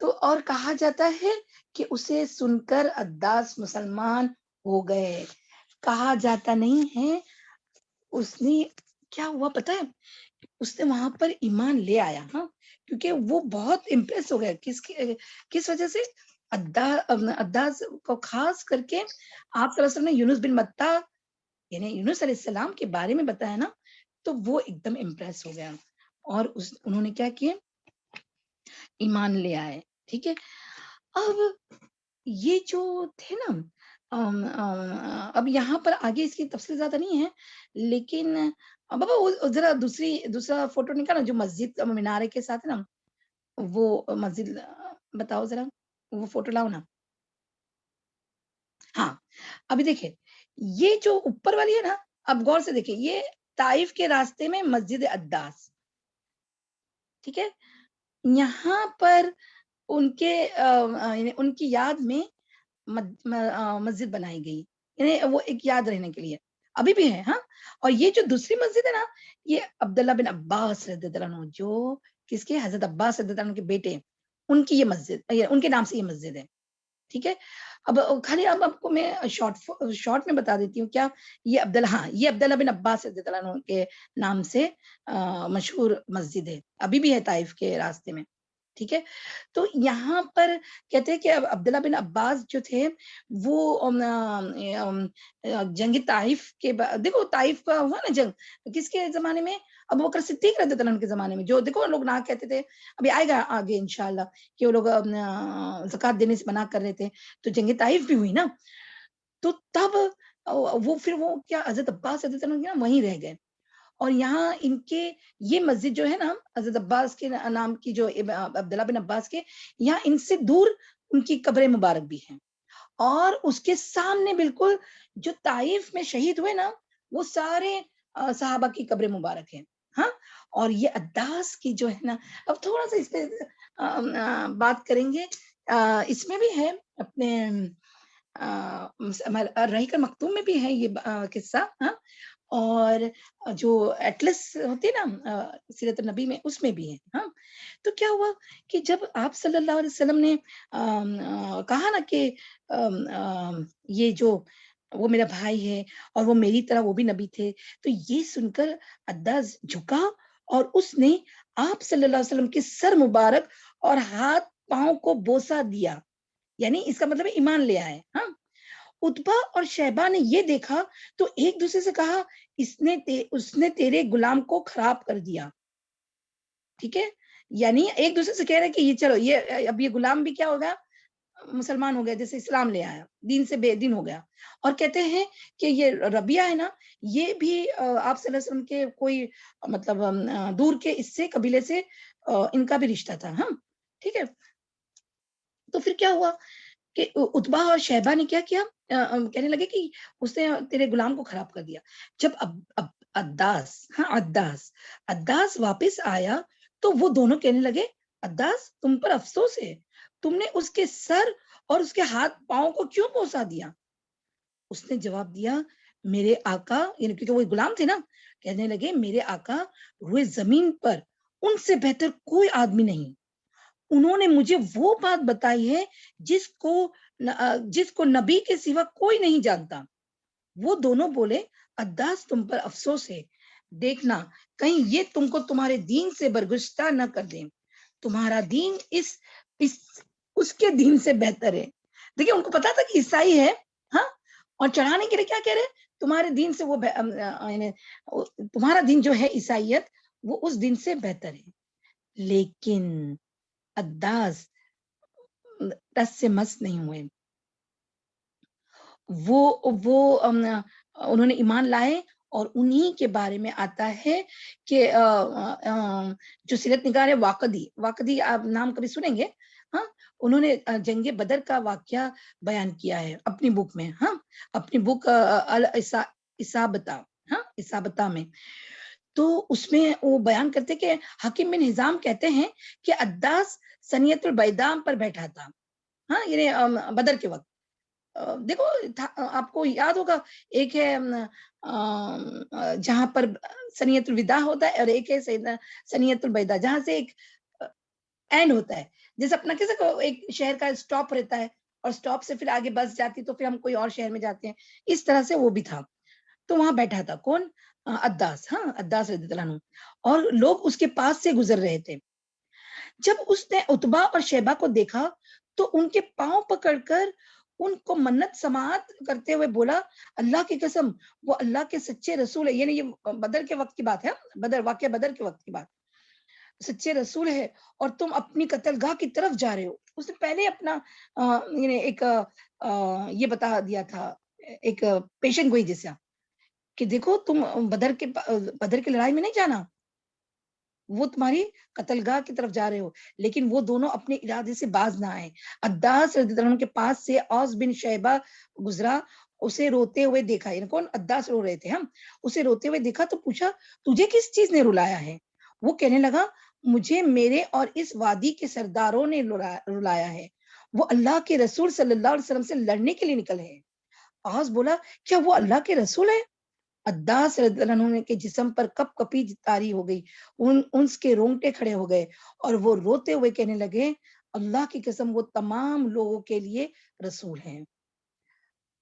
تو اور کہا جاتا ہے کہ اسے سن کر عداس مسلمان ہو گئے۔ کہا جاتا نہیں ہے اس نے کیا ہوا پتا ہے، اس نے وہاں پر ایمان لے آیا، ہاں، کیونکہ وہ بہت امپریس ہو گیا، کس وجہ سے، عداس کو خاص کر کے آپ صلی اللہ علیہ وسلم نے یونس بن متا یعنی یونس علیہ السلام کے بارے میں بتایا نا، تو وہ ایک دم امپریس ہو گیا اور انہوں نے کیا کیا، ایمان لے آئے، ٹھیک ہے۔ اب یہ جو تھے نا، اب یہاں پر آگے اس کی تفصیل زیادہ نہیں ہے، لیکن بابا ذرا دوسرا فوٹو نکالا جو مسجد مینارے کے ساتھ نا، وہ مسجد بتاؤ ذرا، وہ فوٹو لاؤ نا، ہاں۔ ابھی دیکھیں یہ جو اوپر والی ہے نا، اب غور سے دیکھیں، یہ طائف کے راستے میں مسجد عداس، ٹھیک ہے، یہاں پر ان کی یاد میں مسجد بنائی گئی، یعنی وہ ایک یاد رہنے کے لیے ابھی بھی ہے، ہاں۔ اور یہ جو دوسری مسجد ہے نا، یہ عبداللہ بن عباس رضی اللہ عنہ، جو کس کے، حضرت عباس رضی اللہ عنہ کے بیٹے، ان کی یہ مسجد، ان کے نام سے یہ مسجد ہے، ٹھیک ہے۔ اب خالی اب آپ کو میں شارٹ میں بتا دیتی ہوں، کیا یہ عبداللہ بن عباس رضی اللہ عنہ کے نام سے مشہور مسجد ہے، ابھی بھی ہے طائف کے راستے میں، ٹھیک ہے۔ تو یہاں پر کہتے ہیں کہ عبداللہ بن عباس جو تھے وہ جنگ طائف کے دیکھو طائف کا ہوا نا جنگ، کس کے زمانے میں، ابو بکر صدیق رضی اللہ عنہ کے زمانے میں، جو دیکھو لوگ نہ کہتے تھے، ابھی آئے گا آگے انشاءاللہ کہ وہ لوگ زکات دینے سے منع کر رہے تھے، تو جنگ طائف بھی ہوئی نا، تو تب وہ پھر وہ کیا حضرت عباس رضی اللہ عنہ وہیں رہ گئے، اور یہاں ان کے یہ مسجد جو ہے نا حضرت عباس کے نام کی، جو عبداللہ بن عباس کے، یہاں ان سے دور ان کی قبر مبارک بھی ہیں، اور اس کے سامنے بالکل جو طائف میں شہید ہوئے نا، وہ سارے صحابہ کی قبر مبارک ہیں، ہاں۔ اور یہ عداس کی جو ہے نا، اب تھوڑا سا اس پہ بات کریں گے، اس میں بھی ہے اپنے رحیق مختوم میں بھی ہے یہ قصہ، ہاں، اور جو ایٹلس ہوتے ہیں نا سیرت النبی میں، اس میں بھی ہے. ہاں، تو کیا ہوا کہ جب آپ صلی اللہ علیہ وسلم نے کہا نا کہ یہ جو وہ میرا بھائی ہے اور وہ میری طرح وہ بھی نبی تھے، تو یہ سن کر عداس جھکا اور اس نے آپ صلی اللہ علیہ وسلم کے سر مبارک اور ہاتھ پاؤں کو بوسا دیا، یعنی اس کا مطلب ایمان لے آئے. ہاں، اتبا اور شیبہ نے یہ دیکھا تو ایک دوسرے سے کہا اس نے تیرے غلام کو خراب کر دیا. ٹھیک ہے، یعنی ایک دوسرے سے کہہ رہے کہ یہ چلو یہ اب یہ غلام بھی کیا ہو گیا، مسلمان ہو گیا، جیسے اسلام لے آیا، دین سے بے دین ہو گیا. اور کہتے ہیں کہ یہ ربیہ ہے نا، یہ بھی آپ صلی اللہ علیہ وسلم کے کوئی مطلب دور کے اس سے قبیلے سے ان کا بھی رشتہ تھا. ہاں، ٹھیک ہے. تو پھر کیا ہوا کہ اتبا اور شیبہ نے کیا کیا، کہنے لگے کہ اس نے تیرے غلام کو خراب کر دیا. جب عداس واپس آیا تو وہ دونوں کہنے لگے عداس تم پر افسوس ہے، تم نے اس کے سر اور اس کے ہاتھ پاؤں کو کیوں بوسا دیا؟ اس نے جواب دیا میرے آقا، یعنی کیونکہ وہ غلام تھے نا، کہنے لگے میرے آقا روئے زمین پر ان سے بہتر کوئی آدمی نہیں، انہوں نے مجھے وہ بات بتائی ہے جس کو نبی کے سوا کوئی نہیں جانتا. وہ دونوں بولے عداس تم پر افسوس ہے، دیکھنا کہیں یہ تم کو تمہارے دین سے برگشتہ نہ کر دیں، تمہارا دین اس کے دین سے بہتر ہے. دیکھیں ان کو پتا تھا کہ عیسائی ہے. ہاں، اور چڑھانے کے لیے کیا کہہ رہے، تمہارے دین سے وہ تمہارا دین جو ہے عیسائیت، وہ اس دین سے بہتر ہے. لیکن عداس ٹس سے مس نہیں ہوئے، وہ انہوں نے ایمان لائے. اور انہی کے بارے میں آتا ہے کہ جو سیرت نگار ہے واقدی آپ نام کبھی سنیں گے. ہاں، انہوں نے جنگ بدر کا واقعہ بیان کیا ہے اپنی بک میں. ہاں، اپنی بک اصابتا میں. تو اس میں وہ بیان کرتے کہ حکیم بن حزام کہتے ہیں کہ عداس سنیت البیداء پر بیٹھا تھا. ہاں، یعنی بدر کے وقت. دیکھو آپ کو یاد ہوگا، ایک ہے جہاں پر سنیت الوداع ہوتا ہے اور ایک ہے سنیت البیداء جہاں سے ایک اینڈ ہوتا ہے. جیسے اپنا کیسے ایک شہر کا اسٹاپ رہتا ہے اور اسٹاپ سے پھر آگے بس جاتی تو پھر ہم کوئی اور شہر میں جاتے ہیں، اس طرح سے وہ بھی تھا. تو وہاں بیٹھا تھا کون، عداس. ہاں، عداس رضی اللہ عنہ، اور لوگ اس کے پاس سے گزر رہے تھے. جب اس نے اتبا اور شیبہ کو دیکھا تو ان کے پاؤں پکڑ کر ان کو منت سماعت کرتے ہوئے بولا اللہ کی قسم وہ اللہ کے سچے رسول ہے. یعنی یہ بدر کے وقت کی بات ہے، واقعہ بدر کے وقت کی بات. سچے رسول ہے اور تم اپنی قتل گاہ کی طرف جا رہے ہو. اس نے پہلے اپنا یعنی ایک یہ بتا دیا تھا، ایک پیشن گوئی جیسا کہ دیکھو تم بدر کی لڑائی میں نہیں جانا، وہ تمہاری قتل گاہ کی طرف جا رہے ہو. لیکن وہ دونوں اپنے ارادے سے باز نہ آئے. عداس رضی اللہ عنہ کے پاس سے اوس بن شیبہ گزرا، اسے روتے ہوئے دیکھا. یعنی کون، عداس رو رہے تھے. ہم اسے روتے ہوئے دیکھا تو پوچھا تجھے کس چیز نے رلایا ہے؟ وہ کہنے لگا مجھے میرے اور اس وادی کے سرداروں نے رلایا ہے، وہ اللہ کے رسول صلی اللہ علیہ وسلم سے لڑنے کے لیے نکلے ہیں. اوس بولا کیا وہ اللہ کے رسول ہے؟ عداس رضی اللہ عنہ کے جسم پر کپ کپی طاری ہو گئی، ان کے رونگٹے کھڑے ہو گئے اور وہ روتے ہوئے کہنے لگے اللہ کی قسم وہ تمام لوگوں کے لیے رسول ہیں.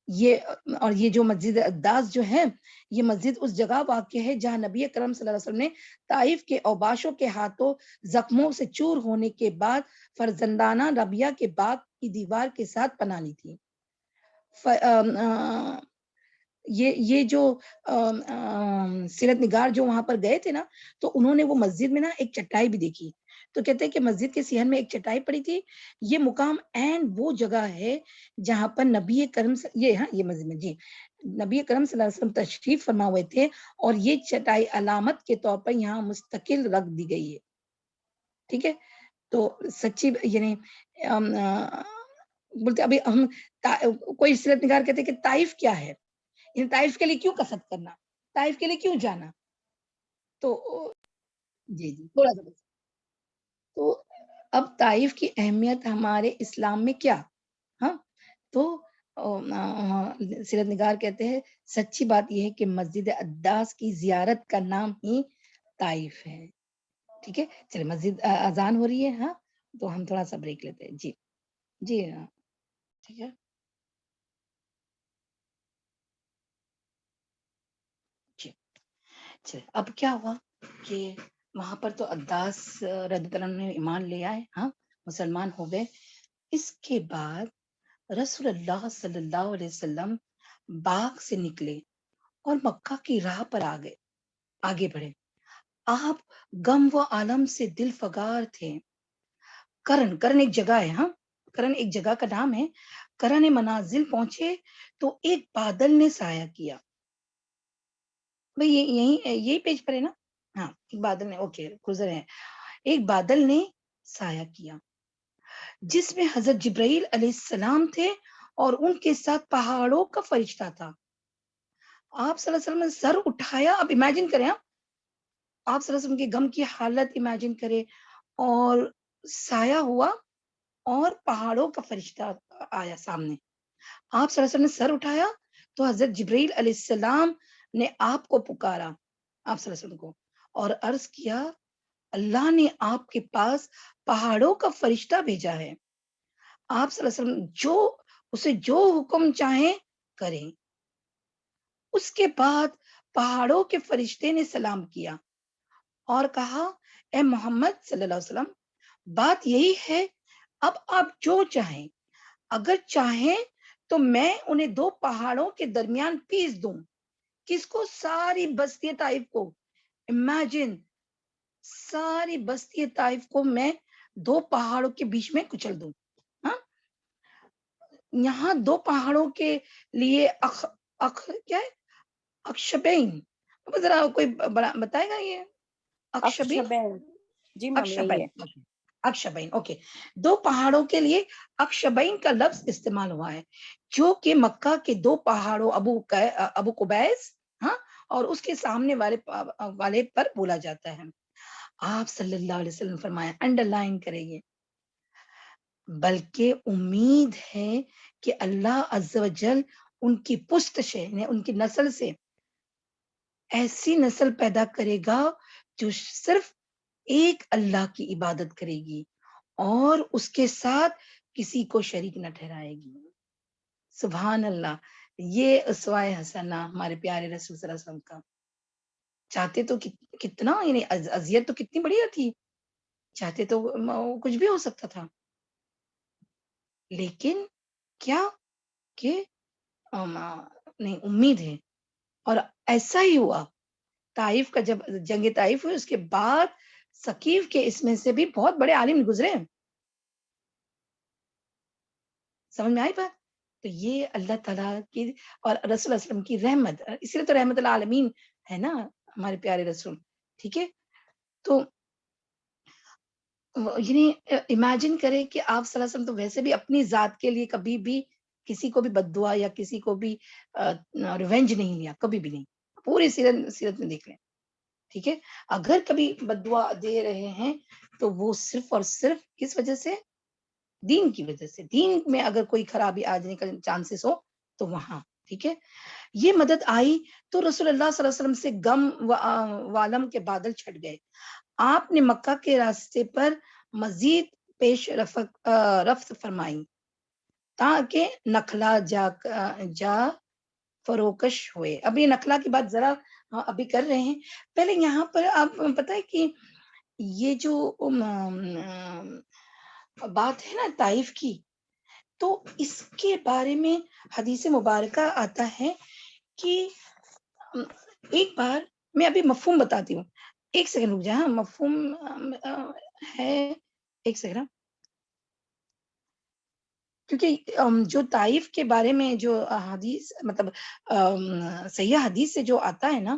یہ جو مسجد عداس جو ہے، یہ مسجد اس جگہ واقع ہے جہاں نبی کرم صلی اللہ علیہ وسلم نے طائف کے اوباشوں کے ہاتھوں زخموں سے چور ہونے کے بعد فرزندانہ ربیہ کے باغ کی دیوار کے ساتھ پناہ لی تھی. یہ جو سیرت نگار جو وہاں پر گئے تھے نا، تو انہوں نے وہ مسجد میں نا ایک چٹائی بھی دیکھی. تو کہتے ہیں کہ مسجد کے صحن میں ایک چٹائی پڑی تھی. یہ مقام عین وہ جگہ ہے جہاں پر نبی کرم یہ مسجد میں جی نبی کرم صلی اللہ علیہ وسلم تشریف فرما ہوئے تھے، اور یہ چٹائی علامت کے طور پر یہاں مستقل رکھ دی گئی ہے. ٹھیک ہے، تو سچی یعنی بولتے ابھی ہم کوئی سیرت نگار کہتے کہ طائف کیا ہے، طائف کے لیے کیوں قصد کرنا، طائف کے لیے کیوں جانا. تو جی تھوڑا سا بس. تو اب طائف کی اہمیت ہمارے اسلام میں کیا. ہاں، تو سیرت نگار کہتے ہیں سچی بات یہ ہے کہ مسجد عداس کی زیارت کا نام ہی طائف ہے. ٹھیک ہے چلے مسجد اذان ہو رہی ہے. ہاں تو ہم تھوڑا سا بریک لیتے ہیں. جی جی ٹھیک ہے. جی چلے اب کیا ہوا کہ وہاں پر تو عداس رضی اللہ عنہ نے ایمان لے آئے. ہاں مسلمان ہو گئے. اس کے بعد رسول اللہ صلی اللہ علیہ وسلم باغ سے نکلے اور مکہ کی راہ پر آگے بڑھے. آپ غم و عالم سے دل فگار تھے. کرن ایک جگہ ہے. ہاں کرن ایک جگہ کا نام ہے. کرن منازل پہنچے تو ایک بادل نے سایہ کیا. بھئی یہی پیج پر ہے نا. ہاں ایک بادل نے اوکے گزرے ہیں. ایک بادل نے سایہ کیا جس میں حضرت جبرائیل علیہ السلام تھے اور ان کے ساتھ پہاڑوں کا فرشتہ تھا. آپ صلی اللہ علیہ وسلم نے سر اٹھایا. اب امیجن کریں آپ صلی اللہ علیہ وسلم کی غم کی حالت امیجن کریں اور سایہ ہوا اور پہاڑوں کا فرشتہ آیا سامنے. آپ صلی اللہ علیہ وسلم نے سر اٹھایا تو حضرت جبرائیل علیہ السلام نے آپ کو پکارا آپ صلی اللہ علیہ وسلم کو اور عرض کیا اللہ نے آپ کے پاس پہاڑوں کا فرشتہ بھیجا ہے. آپ صلی اللہ علیہ وسلم جو حکم چاہیں کریں. اس کے بعد پہاڑوں کے فرشتے نے سلام کیا اور کہا اے محمد صلی اللہ علیہ وسلم بات یہی ہے اب آپ جو چاہیں اگر چاہیں تو میں انہیں 2 پہاڑوں کے درمیان پیس دوں. کس کو؟ ساری بستی طائف کو. امیجن ساری بستی طائف کو میں 2 پہاڑوں کے بیچ میں کچل دوں. ہاں یہاں 2 پہاڑوں کے لیے کیا ہے اکشبین. ذرا کوئی بتائے گا یہ اکشبین؟ جی میم یہی ہے اکشبین. اوکے 2 پہاڑوں کے لیے اکشبین کا لفظ استعمال ہوا ہے جو کہ مکہ کے 2 پہاڑوں ابو قبیس ہاں اور اس کے سامنے والے پر بولا جاتا ہے. آپ صلی اللہ علیہ وسلم فرمایا انڈر لائن کریں گے بلکہ امید ہے کہ اللہ عز و جل ان کی پشت سے ان کی نسل سے ایسی نسل پیدا کرے گا جو صرف ایک اللہ کی عبادت کرے گی اور اس کے ساتھ کسی کو شریک نہ ٹھہرائے گی. سبحان اللہ. یہ اسوہ حسنہ ہمارے پیارے رسول صلی اللہ علیہ وسلم کا. چاہتے تو کتنا یعنی اذیت تو کتنی بڑی تھی. چاہتے تو کچھ بھی ہو سکتا تھا لیکن کیا کہ نہیں امید ہے. اور ایسا ہی ہوا. طائف کا جب جنگ طائف ہوئی اس کے بعد ثقیف کے اس میں سے بھی بہت بڑے عالم گزرے. سمجھ میں آئی بات؟ تو یہ اللہ تعالیٰ کی اور رسول اللہ صلی اللہ علیہ وسلم کی رحمت. اس لیے تو رحمت العالمین ہے نا ہمارے پیارے رسول. ٹھیک ہے تو یعنی امیجن کرے کہ آپ صلی اللہ علیہ وسلم تو ویسے بھی اپنی ذات کے لیے کبھی بھی کسی کو بھی بد دعا یا کسی کو بھی ریونج نہیں لیا. کبھی بھی نہیں. پوری سیرت میں دیکھ لیں. ٹھیک ہے اگر کبھی بد دعا دے رہے ہیں تو وہ صرف اور صرف کس وجہ سے؟ دین کی وجہ سے. دین میں اگر کوئی خرابی آ جانے کا چانسز ہو تو وہاں. ٹھیک ہے یہ مدد آئی تو رسول اللہ صلی اللہ علیہ وسلم سے غم و عالم کے بادل چھٹ گئے. آپ نے مکہ کے راستے پر مزید پیش رفت فرمائی تاکہ نخلا جا فروکش ہوئے. اب یہ نخلا کی بات ذرا ابھی کر رہے ہیں. پہلے یہاں پر آپ پتہ ہے کہ یہ جو بات ہے نا طائف کی تو اس کے بارے میں حدیث مبارکہ آتا ہے کہ ایک بار میں ابھی مفہوم بتاتی ہوں. ایک سیکنڈ رک جائے. مفہوم ہے ایک سیکنڈ کیونکہ جو طائف کے بارے میں جو حدیث مطلب صحیح حدیث سے جو آتا ہے نا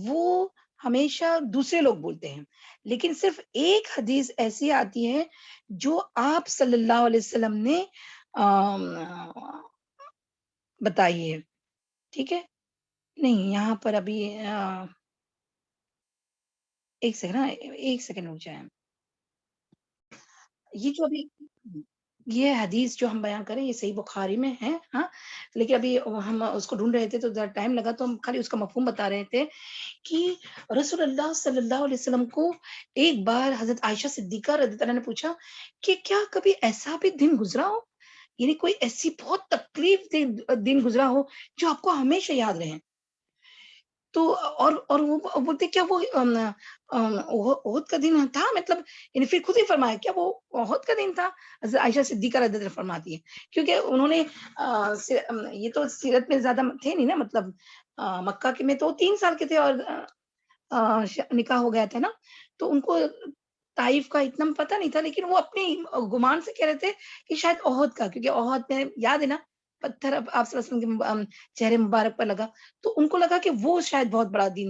وہ ہمیشہ دوسرے لوگ بولتے ہیں لیکن صرف ایک حدیث ایسی آتی ہے جو آپ صلی اللہ علیہ وسلم نے بتائی ہے. ٹھیک ہے نہیں یہاں پر ابھی ایک سیکنڈ رک جائیں. یہ جو ابھی یہ حدیث جو ہم بیان کریں یہ صحیح بخاری میں ہے، ہاں، لیکن ابھی ہم اس کو ڈھونڈ رہے تھے تو ذرا ٹائم لگا، تو ہم خالی اس کا مفہوم بتا رہے تھے کہ رسول اللہ صلی اللہ علیہ وسلم کو ایک بار حضرت عائشہ صدیقہ رضی اللہ عنہا نے پوچھا کہ کیا کبھی ایسا بھی دن گزرا ہو، یعنی کوئی ایسی بہت تکلیف دہ دن گزرا ہو جو آپ کو ہمیشہ یاد رہے؟ تو اور وہ بولتے کیا وہ احد کا دن تھا، مطلب یعنی پھر خود ہی فرمایا کیا وہ احد کا دن تھا؟ حضرت عائشہ صدیقہ رضی اللہ عنہا فرماتی ہے کیونکہ انہوں نے یہ تو سیرت میں زیادہ تھے نہیں نا، مطلب مکہ کے میں تو 3 سال کے تھے اور نکاح ہو گیا تھا نا، تو ان کو طائف کا اتنا پتہ نہیں تھا، لیکن وہ اپنی گمان سے کہہ رہے تھے کہ شاید احد کا، کیونکہ احد میں یاد ہے نا پتھر اب آپ صلی اللہ علیہ وسلم کے چہرے مبارک پر لگا، تو ان کو لگا کہ وہ شاید بہت بڑا دن،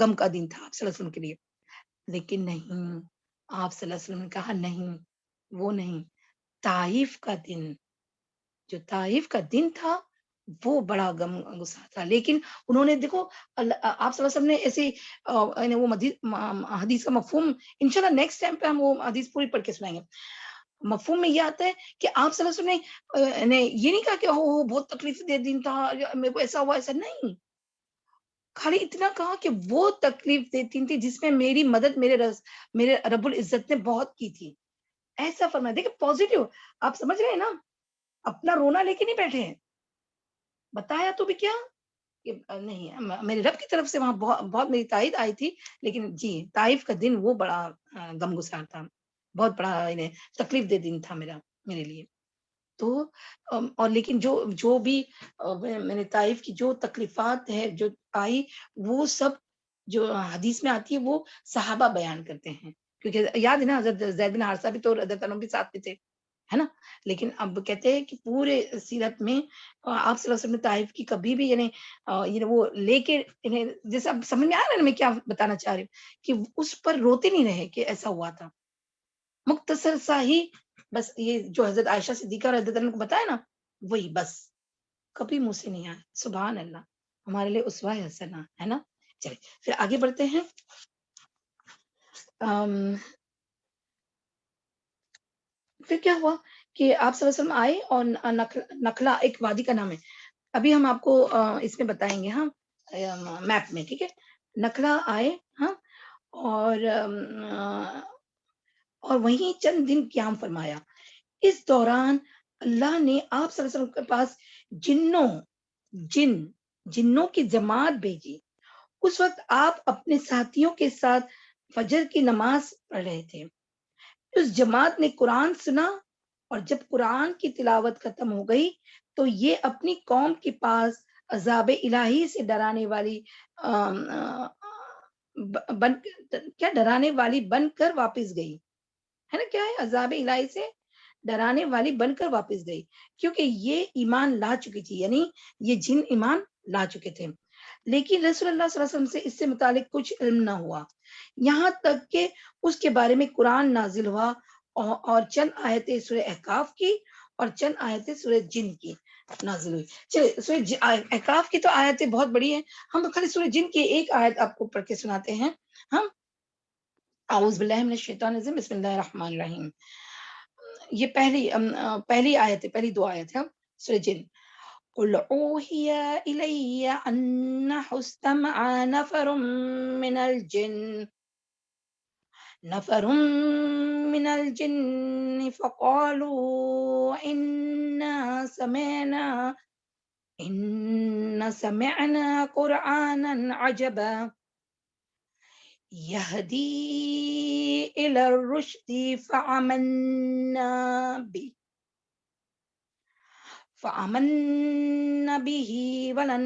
غم کا دن تھا آپ صلی اللہ علیہ وسلم کے لیے، لیکن نہیں، آپ صلی اللہ علیہ وسلم نے کہا نہیں، وہ نہیں، طائف کا دن، جو طائف کا دن تھا وہ بڑا غم گسار تھا، لیکن انہوں نے دیکھو آپ صلی اللہ علیہ وسلم نے ایسی یعنی وہ حدیث کا مفہوم انشاءاللہ نیکسٹ ٹائم پہ ہم وہ حدیث پوری پڑھ کے سنائیں گے، مفہوم میں یہ آتا ہے کہ آپ صلی اللہ علیہ وسلم نے یہ نہیں کہا کہ بہت تکلیف دہ دن تھا میرے کو ایسا ہوا، ایسا نہیں، خالی اتنا کہا کہ وہ تکلیف دیتی تھی جس میں میری مدد میرے رب العزت نے بہت کی تھی، ایسا فرمایا، دیکھیں پازیٹیو، آپ سمجھ رہے ہیں نا، اپنا رونا لے کے نہیں بیٹھے ہیں، بتایا تو بھی کیا کہ نہیں میرے رب کی طرف سے وہاں بہت بہت میری تائید آئی تھی، لیکن جی طائف کا دن وہ بڑا غم گسار تھا، بہت بڑا انہیں تکلیف دہ دن تھا میرے لیے، تو اور لیکن جو بھی میں نے طائف کی جو تکلیفات ہے جو آئی، وہ سب جو حدیث میں آتی ہے وہ صحابہ بیان کرتے ہیں، کیونکہ یاد ہے نا حضرت زید بن حارثہ بھی تو رضی اللہ عنہ بھی ساتھ میں تھے، ہے نا، لیکن اب کہتے ہیں کہ پورے سیرت میں آپ صلی اللہ علیہ وسلم نے طائف کی کبھی بھی یعنی وہ لے کے انہیں جیسے اب سمجھ میں آ رہا ہے نا میں کیا بتانا چاہ رہی ہوں کہ اس پر روتے نہیں رہے کہ ایسا ہوا تھا، مختصر سا ہی بس یہ جو حضرت عائشہ صدیقہ رضی اللہ عنہ کو بتایا نا وہی بس، کبھی منہ سے نہیں آیا، سبحان اللہ، ہمارے لیے اسوہ حسنہ ہے نا، چلے پھر آگے بڑھتے ہیں، پھر کیا ہوا کہ آپ صلی اللہ علیہ وسلم آئے اور نخلا ایک وادی کا نام ہے، ابھی ہم آپ کو اس میں بتائیں گے، ہاں میپ میں، ٹھیک ہے، نخلا آئے، ہاں، اور اور وہیں چند دن قیام فرمایا، اس دوران اللہ نے آپ صلی اللہ علیہ وسلم کے پاس جنوں کی جماعت بھیجی، اس وقت آپ اپنے ساتھیوں کے ساتھ فجر کی نماز پڑھ رہے تھے، اس جماعت نے قرآن سنا اور جب قرآن کی تلاوت ختم ہو گئی تو یہ اپنی قوم کے پاس عذاب الہی سے ڈرانے والی ڈرانے والی بن کر واپس گئی، ہے نا، کیا ہے عذاب الہی سے ڈرانے والی بن کر واپس گئی، کیونکہ یہ ایمان لا چکی تھی، یعنی یہ جن ایمان لا چکے تھے، لیکن رسول اللہ صلی اللہ علیہ وسلم سے اس سے متعلق کچھ علم نہ ہوا، یہاں تک کہ اس کے بارے میں قرآن نازل ہوا اور چند آیتیں سورہ احقاف کی اور چند آیتیں سورہ جن کی نازل ہوئی، چلے سورہ احقاف کی تو آیتیں بہت بڑی ہیں، ہم خالی سورہ جن کی ایک آیت آپ کو پڑھ کے سناتے ہیں، ہم اعوذ باللہ من الشیطان الرجیم، بسم اللہ الرحمن الرحیم، یہ پہلی آیت ہے، پہلی 2 آیت ہے سورہ جن، قل اوحی الی انہ استمع نفر من الجن فقالوا إنا سمعنا قرآنا عجبا يهدي إلى الرشد فآمنا به ولن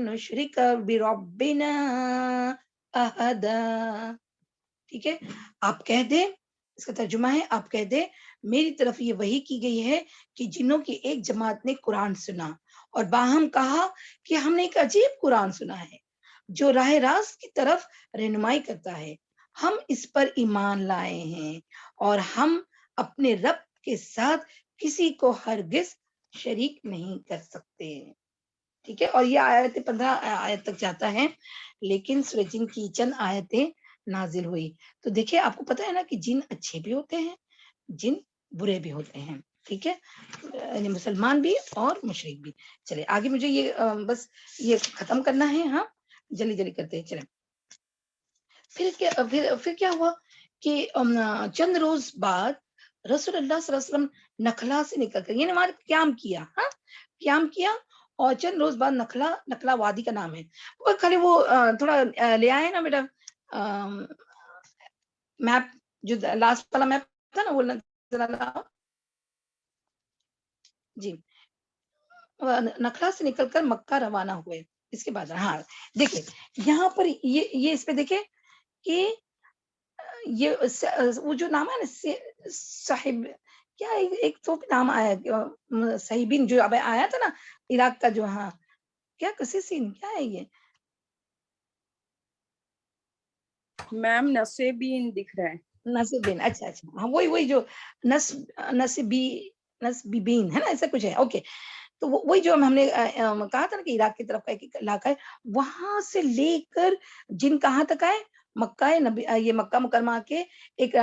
نشرك بربنا أحدا، ٹھیک ہے، آپ کہہ دیں، اس کا ترجمہ ہے آپ کہہ دیں میری طرف یہ وحی کی گئی ہے کہ جنوں کی ایک جماعت نے قرآن سنا اور باہم کہا کہ ہم نے ایک عجیب قرآن سنا ہے جو راہ راست کی طرف رہنمائی کرتا ہے، ہم اس پر ایمان لائے ہیں اور ہم اپنے رب کے ساتھ کسی کو ہرگز شریک نہیں کر سکتے، ٹھیک ہے، اور یہ آیت 15 آیت تک جاتا ہے، لیکن سورہ جن کی چند آیتیں نازل ہوئی، تو دیکھیے آپ کو پتا ہے نا کہ جن اچھے بھی ہوتے ہیں، جن برے بھی ہوتے ہیں، ٹھیک ہے, یعنی مسلمان بھی اور مشرک بھی. چلے آگے مجھے یہ بس یہ ختم کرنا ہے. ہاں جلدی جلدی کرتے ہیں. چلیں پھر کیا ہوا کہ چند روز بعد رسول اللہ صلی اللہ علیہ وسلم نخلا سے نکل کر, یعنی وہاں قیام کیا. ہاں قیام کیا, اور چند روز بعد نخلا وادی کا نام ہے. اور خالی وہ تھوڑا لے آئے نا بیٹا میپ, جو لاسٹ والا میپ تھا نا وہ نظر آ رہا جی. نخلا سے نکل کر مکہ روانہ ہوئے. اس کے بعد ہاں دیکھیں یہاں پر یہ اس پہ دیکھیں کہ یہ وہ جو نام ہے نا صاحب, کیا ایک تو نام آیا صاحبین جو اب آیا تھا نا عراق کا, جو ہاں کیا کسی سین کیا ہے یہ میم نصیبین دکھ رہا ہے. نصیبین, اچھا ہاں وہی جو نصبین ہے نا, ایسا کچھ ہے. اوکے, تو وہی جو ہم نے کہا تھا نا کہ عراق کی طرف کا ایک علاقہ ہے, وہاں سے لے کر جن کہاں تک آئے, مکہ نبی, یہ مکہ مکرمہ کے ایک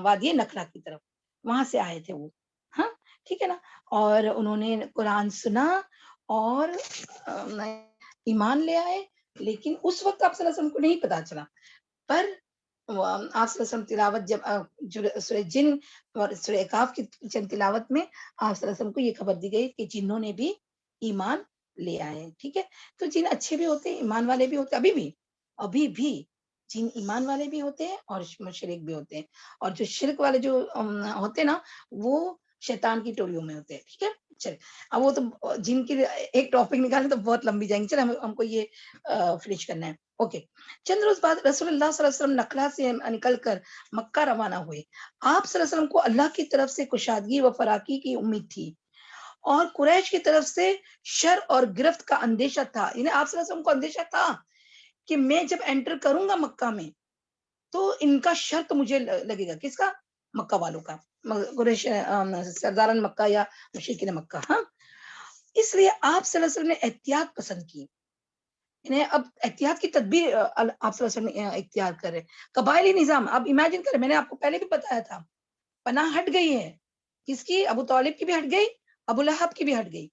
وادی نخلا کی طرف, وہاں سے آئے تھے وہ. ہاں ٹھیک ہے نا. اور انہوں نے قرآن سنا اور ایمان لے آئے, لیکن اس وقت آپ صلی اللہ علیہ وسلم کو نہیں پتا چلا. پر آپ صلی اللہ علیہ وسلم تلاوت جب سورہ جن اور سورہ کاف کی چند تلاوت میں آپ صلی اللہ علیہ وسلم کو یہ خبر دی گئی کہ جنوں نے بھی ایمان لے آئے. ٹھیک ہے, تو جن اچھے بھی ہوتے ہیں, ایمان والے بھی ہوتے ہیں, ابھی بھی جن ایمان والے بھی ہوتے ہیں اور مشرک بھی ہوتے ہیں. اور جو شرک والے جو ہوتے ہیں نا, وہ شیطان کی ٹولیوں میں ہوتے ہیں. ٹھیک ہے, چلے اب وہ تو جن کی ایک ٹاپک نکالیں تو بہت لمبی جائیں گی. چلے ہم کو یہ فنش کرنا ہے. اوکے, چند روز بعد رسول اللہ صلی اللہ علیہ وسلم نخلا سے نکل کر مکہ روانہ ہوئے. آپ صلی اللہ علیہ وسلم کو اللہ کی طرف سے کشادگی و فراخی کی امید تھی, اور قریش کی طرف سے شر اور گرفت کا اندیشہ تھا. یعنی آپ صلی اللہ علیہ وسلم کو اندیشہ تھا کہ میں جب انٹر کروں گا مکہ میں تو ان کا شر تو مجھے لگے گا. کس کا؟ مکہ والوں کا, قریش سرداران مکہ یا مشرکین مکہ. ہاں اس لیے آپ صلی اللہ علیہ وسلم نے احتیاط پسند کی. اب احتیاط کی تدبیر آپ صلی اللہ علیہ وسلم اختیار کر رہے. قبائلی نظام, اب امیجن کریں, میں نے آپ کو پہلے بھی بتایا تھا, پناہ ہٹ گئی ہے. کس کی؟ ابو طالب کی بھی ہٹ گئی, ابو لہب کی بھی ہٹ گئی.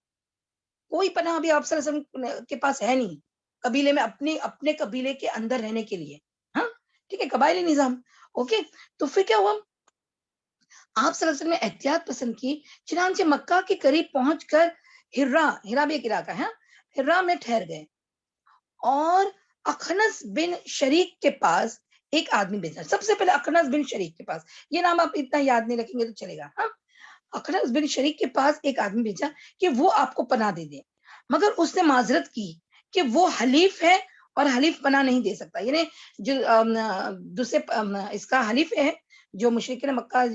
کوئی پناہ بھی آپ صلی اللہ علیہ وسلم کے پاس ہے نہیں قبیلے میں, اپنے قبیلے کے اندر رہنے کے لیے. ہاں ٹھیک ہے, قبائلی نظام. اوکے, تو پھر کیا ہوا, آپ صلی اللہ علیہ وسلم نے احتیاط پسند کی. چنانچہ مکہ کے قریب پہنچ کر ہرا بھی ایک علاقہ ہے, ہرا میں ٹھہر گئے, اور اخنس بن شریک کے پاس ایک آدمی بھیجا. سب سے پہلے اخنس بن شریک کے پاس, یہ نام آپ اتنا یاد نہیں رکھیں گے تو چلے گا. ہاں اخنس بن شریک کے پاس ایک آدمی بھیجا کہ وہ آپ کو پناہ دے دے, مگر اس نے معذرت کی کہ وہ حلیف ہے اور حلیف پناہ نہیں دے سکتا. یعنی جو دوسرے اس کا حلیف ہے, جو مشرکین مکہ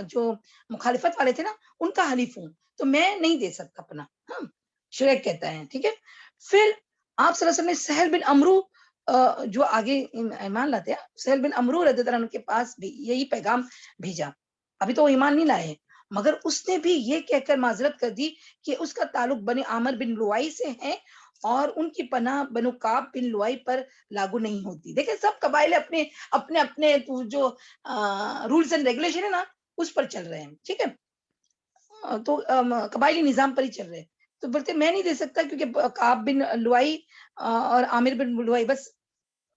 جو مخالفت والے تھے نا, ان کا حلیف ہوں, تو میں نہیں دے سکتا پناہ. ہاں شریک کہتا ہے. ٹھیک ہے, پھر آپ صلی اللہ علیہ وسلم نے سہل بن عمرو جو آگے ایمان لاتے ہیں, سہل بن عمرو رضی اللہ عنہ کے پاس بھی یہی پیغام بھیجا. ابھی تو وہ ایمان نہیں لائے, مگر اس نے بھی یہ کہہ کر معذرت کر دی کہ اس کا تعلق بنی عامر بن لوائی سے ہے, اور ان کی پناہ بنو کعب بن لوائی پر لاگو نہیں ہوتی. دیکھیں سب قبائل اپنے اپنے اپنے جو رولز اینڈ ریگولیشن ہے نا, اس پر چل رہے ہیں. ٹھیک ہے, تو قبائلی نظام پر ہی چل رہے ہیں. تو بولتے میں نہیں دے سکتا کیونکہ کعب بن لوائی اور عامر بن لوائی بس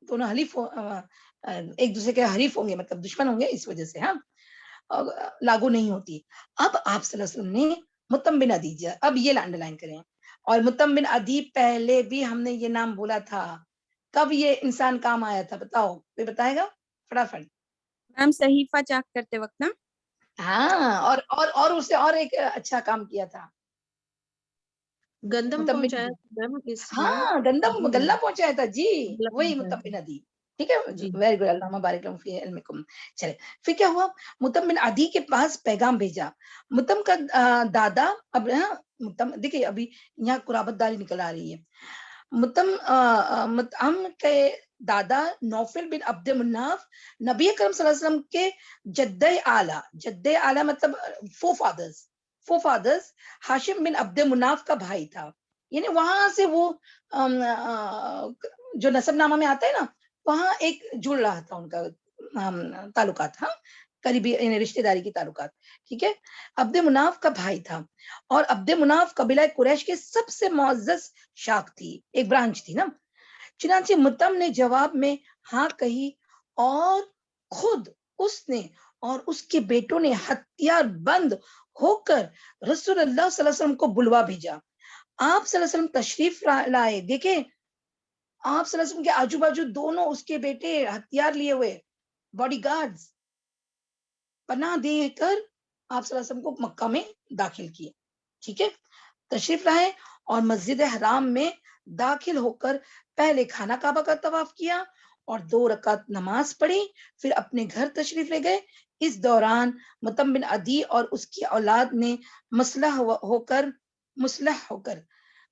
دونوں حلیف ایک دوسرے کے حریف ہوں گے, مطلب دشمن ہوں گے, اس وجہ سے ہاں لاگو نہیں ہوتی. اب آپ صلی اللہ علیہ وسلم نے متم بن عدی, اب یہ انڈر لائن کریں, اور متم بن عدی پہلے بھی ہم نے یہ نام بولا تھا. کب یہ انسان کام آیا تھا بتاؤ, کوئی بتائے گا فٹافٹ؟ میم صحیفہ چاک کرتے وقت نا. ہاں, اور اس سے اور ایک اچھا کام کیا تھا, گندم متم بن پہنچایا عدی. تھا میم اس میں. ہاں گندم جی غلہ پہنچایا تھا جی, غلہ وہی پہنچایا متم تھا. بن عدی. ٹھیک ہے, جی ویری گڈ, اللہم بارک لکم فی علمکم. چلے پھر کیا ہوا, متم بن عدی کے پاس پیغام بھیجا. متم کا دادا, اب متم دیکھیے ابھی یہاں قرابت داری نکل آ رہی ہے. متم کے دادا نوفل بن عبد مناف نبی اکرم صلی اللہ علیہ وسلم کے جد اعلی مطلب فو فادرز ہاشم بن عبد مناف کا بھائی تھا. یعنی وہاں سے وہ جو نسب نامہ میں آتا ہے نا, وہاں ایک جڑ رہا تھا ان کا تعلقات. ہاں قریبی یعنی رشتے داری کی تعلقات. ٹھیک ہے. عبد مناف کا بھائی تھا اور عبد مناف قبیلہ قریش کے سب سے معزز شاخ تھی, ایک برانچ تھی نا. چنانچہ متم نے جواب میں ہاں کہی اور خود اس نے اور اس کے بیٹوں نے ہتھیار بند ہو کر رسول اللہ صلی اللہ علیہ وسلم کو بلوا بھیجا. آپ صلی اللہ علیہ وسلم تشریف لائے. دیکھیں آپ صلی اللہ علیہ وسلم کے آجو باجو دونوں اس کے بیٹے ہتھیار لیے ہوئے, باڈی گارڈز, پناہ دے کر آپ صلی اللہ علیہ وسلم کو مکہ میں داخل کیے. ٹھیک ہے. تشریف لائے اور مسجد حرام میں داخل ہو کر پہلے خانہ کعبہ کا طواف کیا اور 2 رکعت نماز پڑھی, پھر اپنے گھر تشریف لے گئے. اس دوران متم بن عدی اور اس کی اولاد نے مسلح ہو کر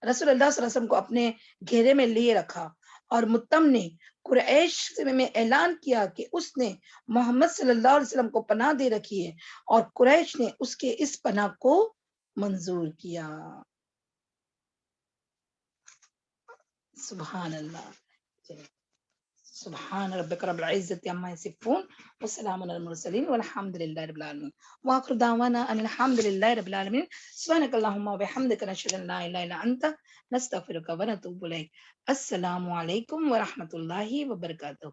رسول اللہ صلی اللہ علیہ وسلم کو اپنے گھیرے میں لیے رکھا اور متم نے قریش میں اعلان کیا کہ اس نے محمد صلی اللہ علیہ وسلم کو پناہ دے رکھی ہے اور قریش نے اس کے اس پناہ کو منظور کیا. سبحان اللہ. سبحان ربک رب العزت عما یصفون وسلام علی المرسلین والحمد للہ رب العالمین وآخر دعوانا ان الحمد للہ رب العالمین سبحانک اللہم وبحمدک نشہد ان لا الہ الا انت نستغفرک ونتوب الیک. السلام علیکم ورحمۃ اللہ وبرکاتہ.